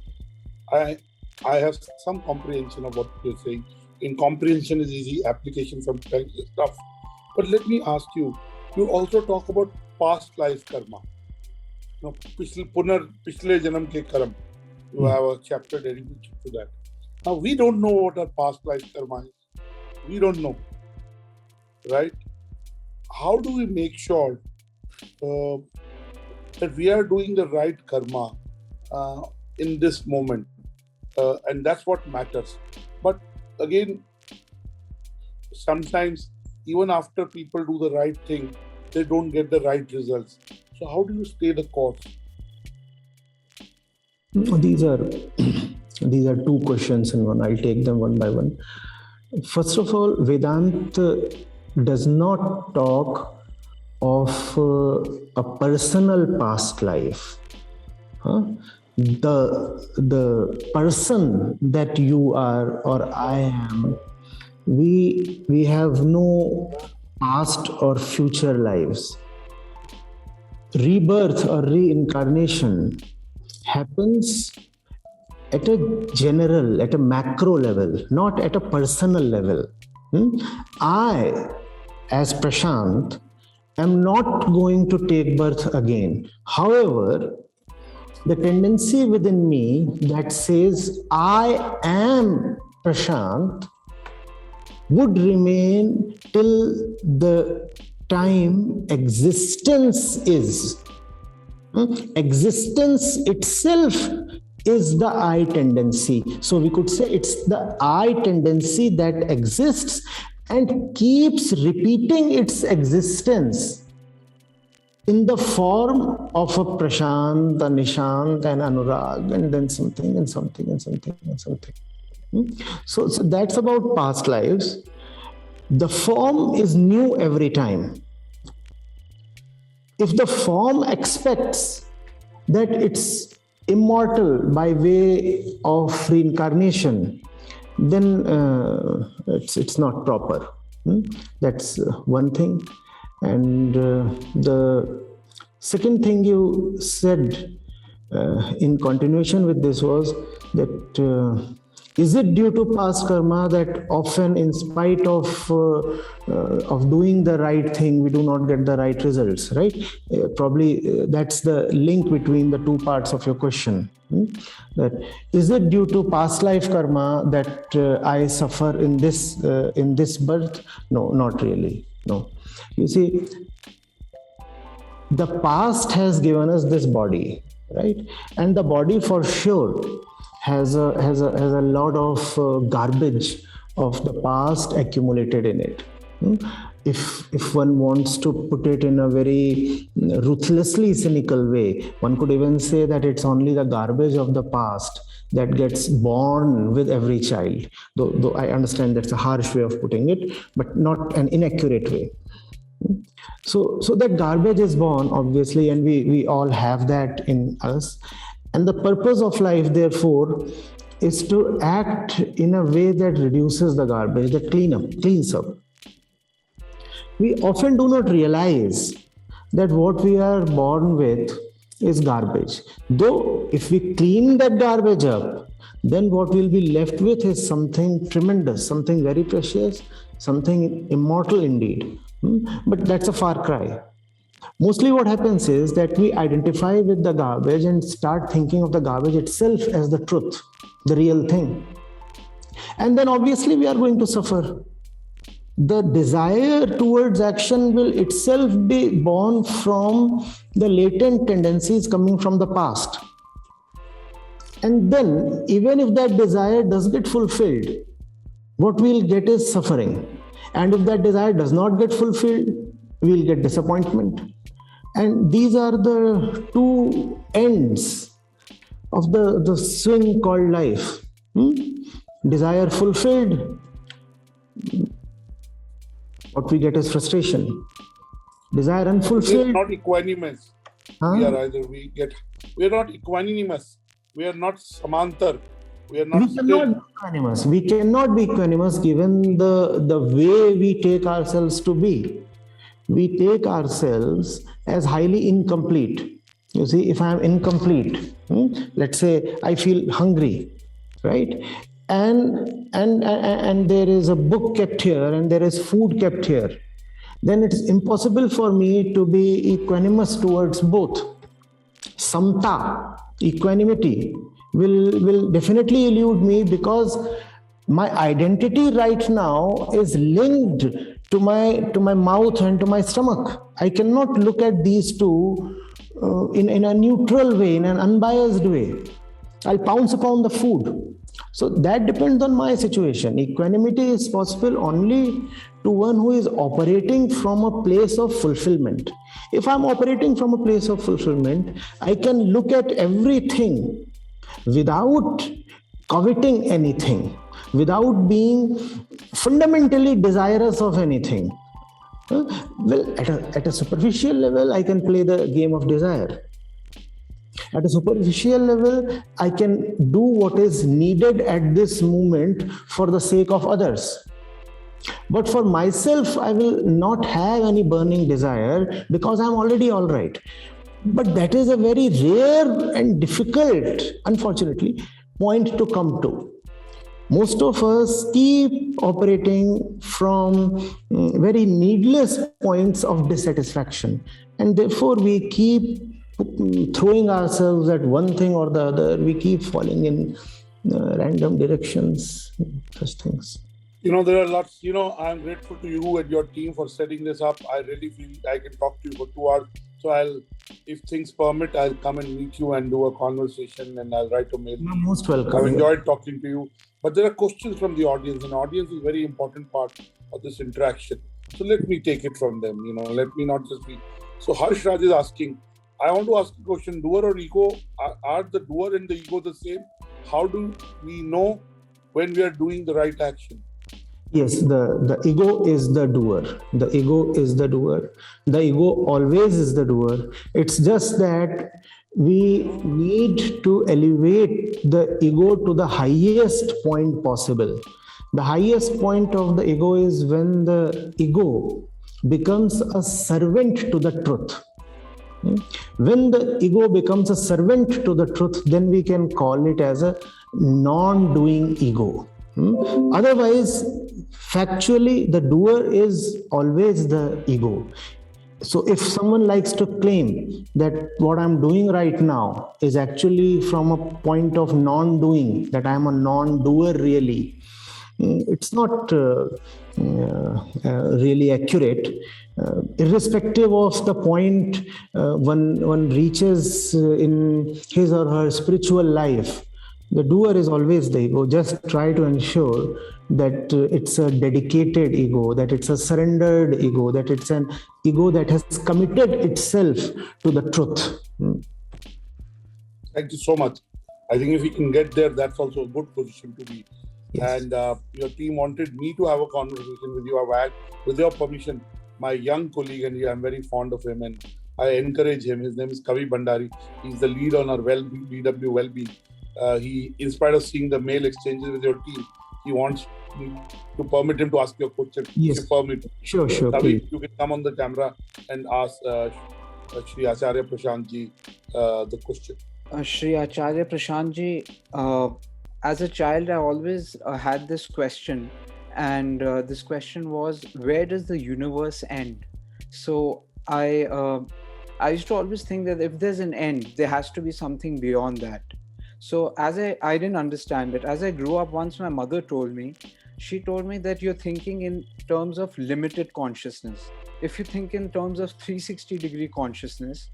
Speaker 1: I have some comprehension of what you're saying. In comprehension is easy, application sometimes is tough. But let me ask you, you also talk about past life karma. Pishle janam ke karam. You have a chapter dedicated to that. Now, we don't know what our past life karma is. We don't know. Right? How do we make sure that we are doing the right karma in this moment? And that's what matters. But again, sometimes even after people do the right thing, they don't get the right results. So how do you stay the course?
Speaker 2: These are two questions in one. I'll take them one by one. First of all, Vedanta does not talk of a personal past life. Huh? The person that you are or I am, we have no past or future lives. Rebirth or reincarnation happens at a general, at a macro level, not at a personal level. I, as Prashant, am not going to take birth again. However, the tendency within me that says I am Prashant would remain till the time existence is. Existence itself is the I tendency. So we could say it's the I tendency that exists and keeps repeating its existence in the form of a Prashant, a Nishant, and Annurag, and then something and something and something and something. So that's about past lives. The form is new every time. If the form expects that it's immortal by way of reincarnation, then it's not proper. That's one thing. And the second thing you said in continuation with this was that is it due to past karma that often, in spite of doing the right thing, we do not get the right results, right? Probably that's the link between the two parts of your question. That is it due to past life karma that I suffer in this birth? No, not really. No. You see, the past has given us this body, right? And the body for sure has a lot of garbage of the past accumulated in it. If one wants to put it in a very ruthlessly cynical way, one could even say that it's only the garbage of the past that gets born with every child. Though I understand that's a harsh way of putting it, but not an inaccurate way. So that garbage is born, obviously, and we all have that in us. And the purpose of life, therefore, is to act in a way that reduces the garbage, that cleans up. We often do not realize that what we are born with is garbage. Though, if we clean that garbage up, then what we'll be left with is something tremendous, something very precious, something immortal indeed. But that's a far cry. Mostly what happens is that we identify with the garbage and start thinking of the garbage itself as the truth, the real thing. And then obviously we are going to suffer. The desire towards action will itself be born from the latent tendencies coming from the past. And then, even if that desire does get fulfilled, what we'll get is suffering. And if that desire does not get fulfilled, we'll get disappointment. And these are the two ends of the swing called life. Desire fulfilled, what we get is frustration. Desire unfulfilled.
Speaker 1: We're not equanimous. We are not equanimous. We are not samantar. We are not
Speaker 2: equanimous. We cannot be equanimous given the way we take ourselves to be. We take ourselves as highly incomplete. You see, if I am incomplete, let's say I feel hungry, right? And there is a book kept here and there is food kept here, then it's impossible for me to be equanimous towards both. Samta, equanimity, will definitely elude me because my identity right now is linked to my mouth and to my stomach. I cannot look at these two in a neutral way, in an unbiased way. I'll pounce upon the food. So that depends on my situation. Equanimity is possible only to one who is operating from a place of fulfillment. If I'm operating from a place of fulfillment, I can look at everything without coveting anything, without being fundamentally desirous of anything. Well, at a superficial level, I can play the game of desire. At a superficial level, I can do what is needed at this moment for the sake of others. But for myself, I will not have any burning desire because I'm already all right. But that is a very rare and difficult, unfortunately, point to come to. Most of us keep operating from very needless points of dissatisfaction, and therefore we keep throwing ourselves at one thing or the other. We keep falling in random directions, such things.
Speaker 1: There are lots. I'm grateful to you and your team for setting this up. I really feel I can talk to you for 2 hours. So if things permit, I'll come and meet you and do a conversation, and I'll write a mail.
Speaker 2: You're most welcome.
Speaker 1: I've enjoyed talking to you. But there are questions from the audience, and audience is a very important part of this interaction. So let me take it from them. Let me not just be. So Harsh Raj is asking, I want to ask a question. Doer or ego, are the doer and the ego the same? How do we know when we are doing the right action?
Speaker 2: Yes, the ego is the doer. The ego is the doer. The ego always is the doer. It's just that we need to elevate the ego to the highest point possible. The highest point of the ego is when the ego becomes a servant to the truth. When the ego becomes a servant to the truth, then we can call it as a non-doing ego. Otherwise, factually, the doer is always the ego. So if someone likes to claim that what I'm doing right now is actually from a point of non-doing, that I'm a non-doer really, it's not really accurate. Irrespective of the point one reaches in his or her spiritual life, the doer is always the ego. Just try to ensure that it's a dedicated ego, that it's a surrendered ego, that it's an ego that has committed itself to the truth.
Speaker 1: Thank you so much. I think if we can get there, that's also a good position to be. Yes. And your team wanted me to have a conversation with you. I've had, with your permission, my young colleague, and I'm very fond of him, and I encourage him. His name is Kavi Bhandari. He's the lead on our BW Wellbeing. He, in spite of seeing the mail exchanges with your team, he wants me to permit him to ask you a question.
Speaker 2: Yes.
Speaker 1: If you permit.
Speaker 2: Sure.
Speaker 1: Kavi, you can come on the camera and ask Sh Acharya Prashant ji the question.
Speaker 3: Sh Acharya Prashant ji, as a child, I always had this question, and this question was, where does the universe end? So I used to always think that if there's an end, there has to be something beyond that. So as I didn't understand it. As I grew up, once my mother told me, she told me that you're thinking in terms of limited consciousness. If you think in terms of 360-degree consciousness,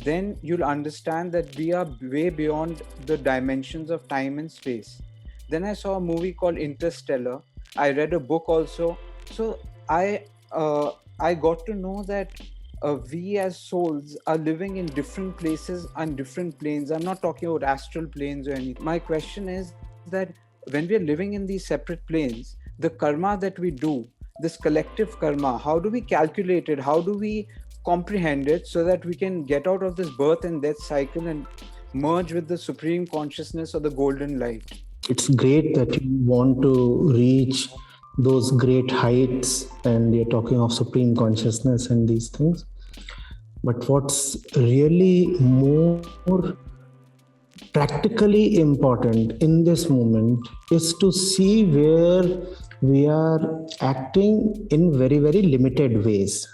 Speaker 3: then you'll understand that we are way beyond the dimensions of time and space. Then I saw a movie called Interstellar. I read a book also. So I got to know that we as souls are living in different places and different planes. I'm not talking about astral planes or anything. My question is that when we're living in these separate planes, the karma that we do, this collective karma, how do we calculate it? How do we comprehend it so that we can get out of this birth and death cycle and merge with the supreme consciousness or the golden light?
Speaker 2: It's great that you want to reach those great heights, and you're talking of supreme consciousness and these things. But what's really more practically important in this moment is to see where we are acting in very, very limited ways.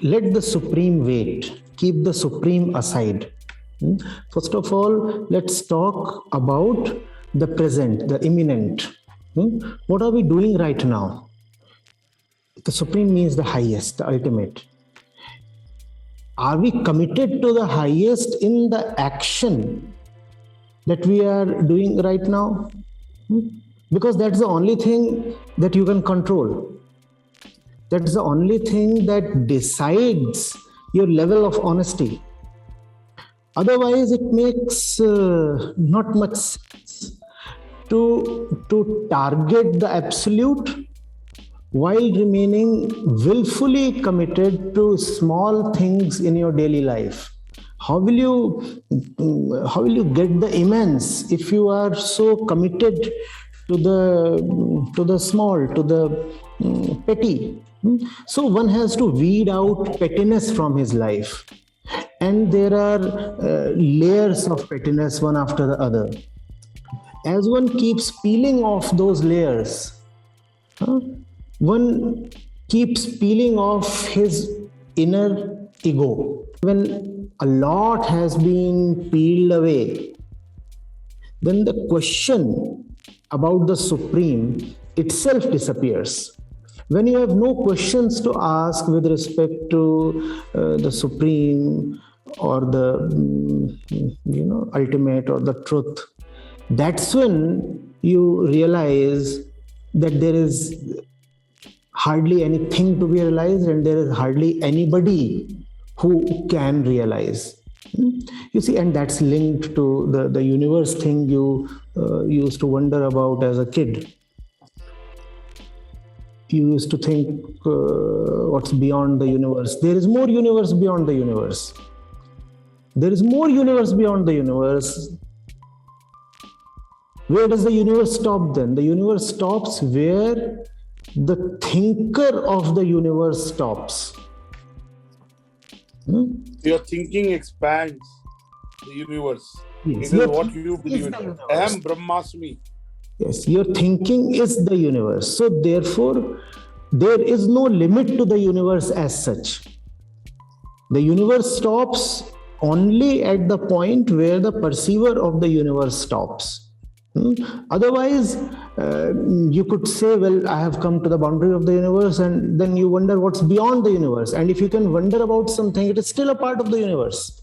Speaker 2: Let the supreme wait. Keep the supreme aside. First of all, let's talk about the present, the imminent. What are we doing right now? The supreme means the highest, the ultimate. Are we committed to the highest in the action that we are doing right now? Because that's the only thing that you can control. That's the only thing that decides your level of honesty. Otherwise, it makes not much sense to target the absolute while remaining willfully committed to small things in your daily life. How will you get the immense if you are so committed to the small, to the petty? So one has to weed out pettiness from his life, and there are layers of pettiness one after the other. As one keeps peeling off those layers, one keeps peeling off his inner ego. When a lot has been peeled away, then the question about the Supreme itself disappears. When you have no questions to ask with respect to the Supreme or the ultimate or the truth, that's when you realize that there is hardly anything to be realized, and there is hardly anybody who can realize. You see, and that's linked to the universe thing you used to wonder about as a kid. You used to think, what's beyond the universe? There is more universe beyond the universe. There is more universe beyond the universe. Where does the universe stop then? The universe stops where the thinker of the universe stops.
Speaker 1: Your thinking expands the universe.
Speaker 2: Yes.
Speaker 1: It is what you believe in. Aham Brahmasmi.
Speaker 2: Yes, your thinking is the universe. So therefore, there is no limit to the universe as such. The universe stops only at the point where the perceiver of the universe stops. Otherwise, you could say, well, I have come to the boundary of the universe, and then you wonder what's beyond the universe. And if you can wonder about something, it is still a part of the universe.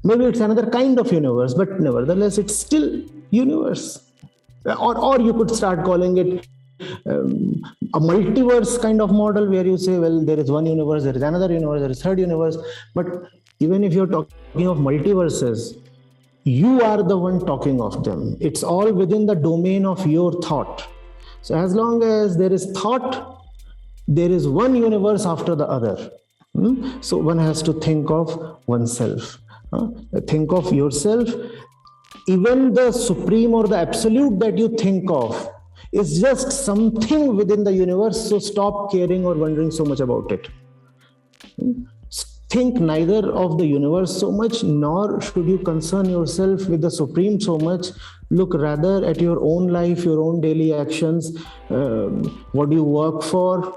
Speaker 2: Maybe it's another kind of universe, but nevertheless, it's still universe. Or you could start calling it a multiverse kind of model, where you say, well, there is one universe, there is another universe, there is third universe. But even if you're talking of multiverses, you are the one talking of them. It's all within the domain of your thought. So as long as there is thought, there is one universe after the other. So one has to think of oneself. Think of yourself. Even the supreme or the absolute that you think of is just something within the universe. So stop caring or wondering so much about it. Think neither of the universe so much, nor should you concern yourself with the Supreme so much. Look rather at your own life, your own daily actions. What do you work for?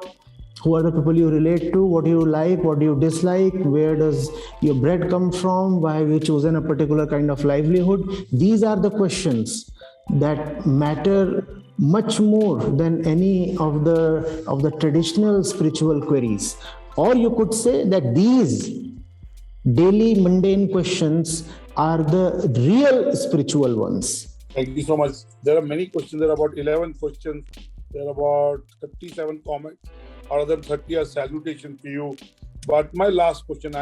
Speaker 2: Who are the people you relate to? What do you like? What do you dislike? Where does your bread come from? Why have you chosen a particular kind of livelihood? These are the questions that matter much more than any of the traditional spiritual queries. Or you could say that these daily mundane questions are the real spiritual ones.
Speaker 1: Thank you so much. There are many questions. There are about 11 questions. There are about 37 comments. Out of them, 30 are salutation to you. But my last question,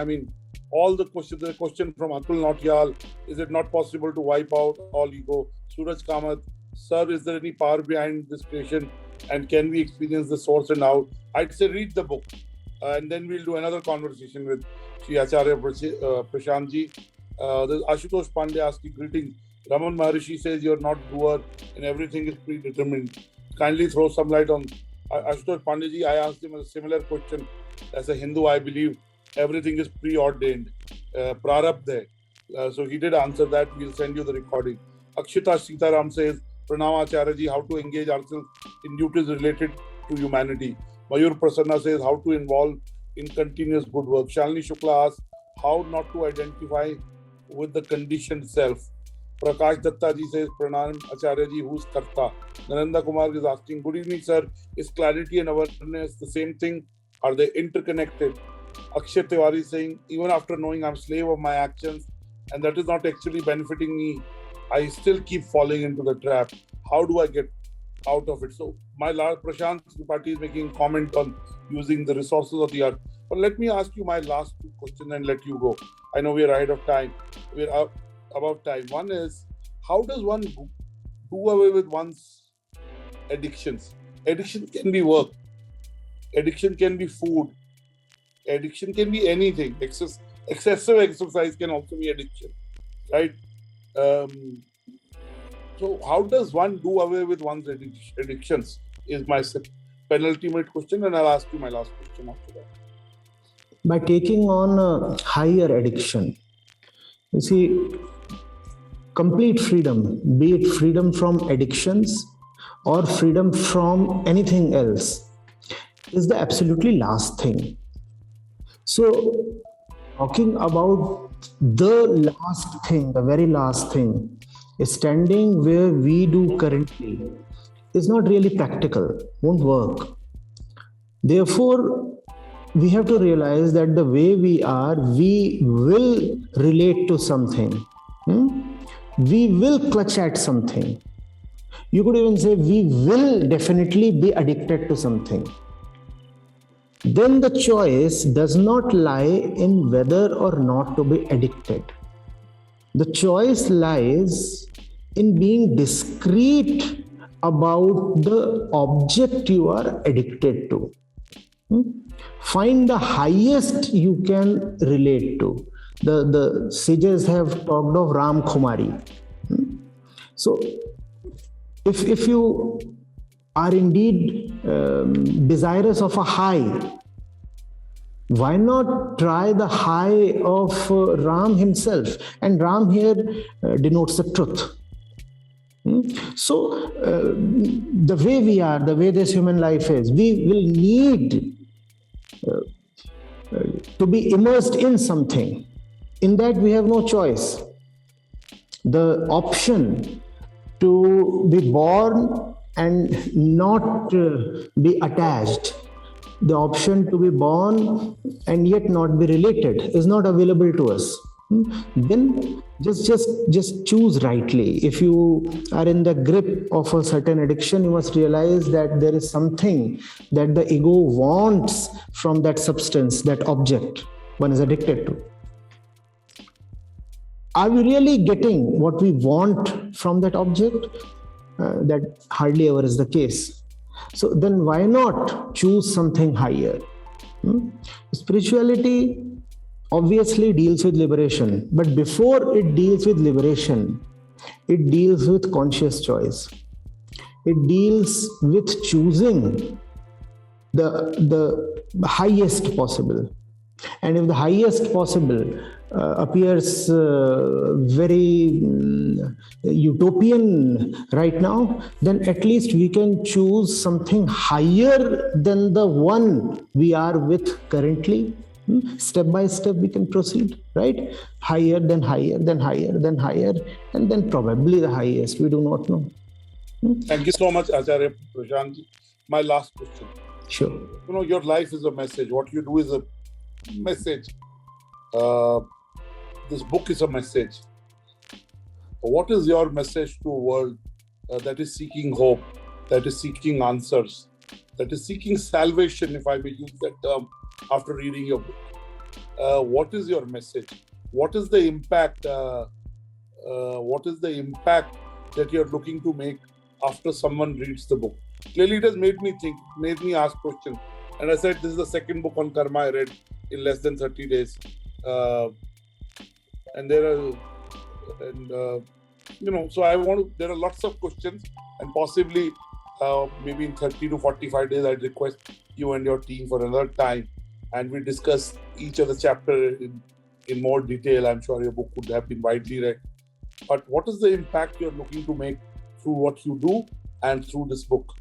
Speaker 1: all the questions, the question from Atul Nautiyal, is it not possible to wipe out all ego? Suraj Kamath, sir, is there any power behind this creation? And can we experience the source and how? I'd say read the book. And then we'll do another conversation with Sh Acharya Prashant ji. There's Ashutosh Pandey asking, greeting. Raman Maharishi says you're not doer and everything is predetermined. Kindly throw some light on Ashutosh Pandey ji. I asked him a similar question. As a Hindu, I believe everything is preordained. Prarabdha. So he did answer that. We'll send you the recording. Akshita Sitaram says, Pranam Acharya ji, how to engage ourselves in duties related to humanity. Mayur Prasanna says, how to involve in continuous good work. Shalini Shukla asks, how not to identify with the conditioned self. Prakash Datta ji says, Pranam Acharya ji, who's Karta? Narendra Kumar is asking, good evening sir, is clarity and awareness the same thing? Are they interconnected? Akshay Tiwari saying, even after knowing I'm slave of my actions and that is not actually benefiting me, I still keep falling into the trap. How do I get out of it? So my last, Prashant Tripathi is making a comment on using the resources of the earth. But let me ask you my last two questions and let you go. I know we're ahead of time. We're above time. One is, how does one do away with one's addictions? Addiction can be work. Addiction can be food. Addiction can be anything. excessive exercise can also be addiction, right? So how does one do away with one's addictions is my penultimate question, and I'll ask you my last question after that.
Speaker 2: By taking on a higher addiction, you see, complete freedom, be it freedom from addictions or freedom from anything else, is the absolutely last thing. So, talking about the last thing, the very last thing, standing where we do currently is not really practical, won't work. Therefore, we have to realize that the way we are, we will relate to something. We will clutch at something. You could even say we will definitely be addicted to something. Then the choice does not lie in whether or not to be addicted. The choice lies in being discreet about the object you are addicted to. Find the highest you can relate to. The sages have talked of Ram Kumari. So, if you are indeed desirous of a high, why not try the high of Ram himself? And Ram here denotes the truth. So, the way we are, the way this human life is, we will need to be immersed in something. In that, we have no choice. The option to be born and not be attached, the option to be born and yet not be related is not available to us. Then just choose rightly. If you are in the grip of a certain addiction, you must realize that there is something that the ego wants from that substance, that object one is addicted to. Are we really getting what we want from that object? That hardly ever is the case. So then why not choose something higher? Spirituality obviously deals with liberation, but before it deals with liberation, it deals with conscious choice. It deals with choosing the highest possible. And if the highest possible appears very utopian right now, then at least we can choose something higher than the one we are with currently. Step by step we can proceed, right? Higher, then higher, then higher, then higher, and then probably the highest. We do not know.
Speaker 1: Thank you so much, Acharya Prashant. My last question.
Speaker 2: Sure.
Speaker 1: You know, your life is a message. What you do is a message. This book is a message. What is your message to a world that is seeking hope, that is seeking answers, that is seeking salvation, if I may use that term, after reading your book? What is your message? What is the impact? What is the impact that you're looking to make after someone reads the book? Clearly, it has made me think, made me ask questions. And I said, this is the second book on karma I read in less than 30 days. And there are, so I want to, there are lots of questions, and possibly maybe in 30 to 45 days, I'd request you and your team for another time, and we discuss each of the chapter in more detail. I'm sure your book would have been widely read. But what is the impact you're looking to make through what you do and through this book?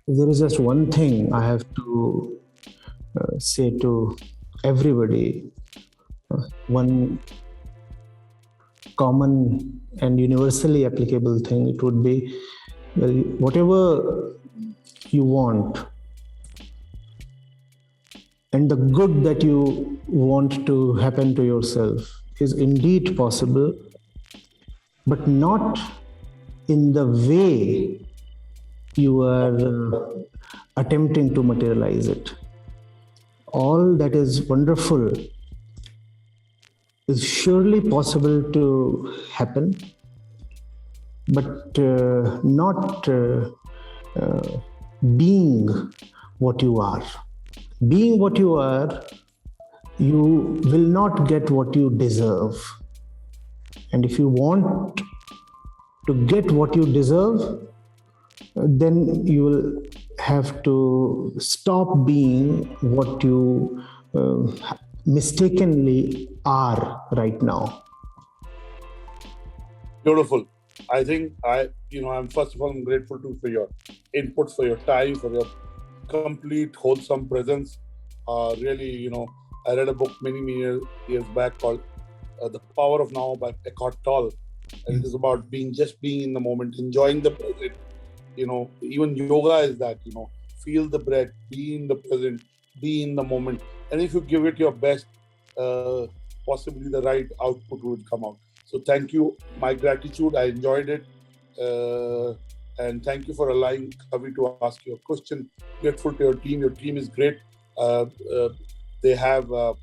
Speaker 2: There is just one thing I have to say to everybody. One common and universally applicable thing, it would be, well, whatever you want and the good that you want to happen to yourself is indeed possible, but not in the way you are attempting to materialize it. All that is wonderful is surely possible to happen, but not being what you are. Being what you are you will not get what you deserve. And if you want to get what you deserve, then you will have to stop being what you mistakenly are right now.
Speaker 1: Beautiful. I think I'm first of all, I'm grateful to for your input, for your time, for your complete wholesome presence. Really, I read a book many years back called The Power of Now by Eckhart Tolle. And it is about being in the moment, enjoying the present. Even yoga is that, feel the breath, be in the present, be in the moment. And if you give it your best, possibly the right output would come out. So thank you. My gratitude. I enjoyed it. And thank you for allowing Kavi to ask you a question. Grateful to your team. Your team is great. They are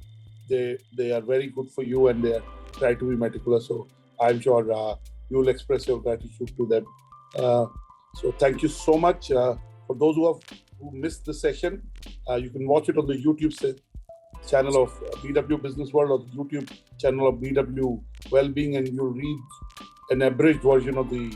Speaker 1: very good for you, and they try to be meticulous. So I'm sure you will express your gratitude to them. So thank you so much. For those who missed the session, you can watch it on the YouTube channel of BW Businessworld or the YouTube channel of BW Wellbeing, and you'll read an abridged version of the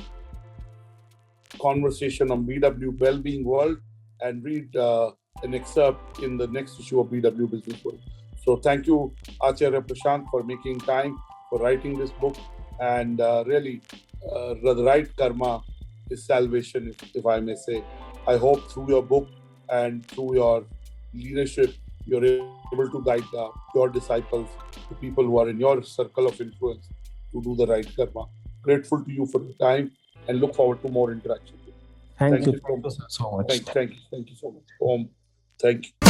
Speaker 1: conversation on BW Wellbeing World and read an excerpt in the next issue of BW Businessworld. So thank you, Acharya Prashant, for making time, for writing this book. And really, the right karma is salvation, if I may say. I hope through your book and through your leadership, you're able to guide your disciples, the people who are in your circle of influence, to do the right karma. Grateful to you for the time and look forward to more interaction.
Speaker 2: Thank you so much.
Speaker 1: Thank you so much. Thank you. Thank you.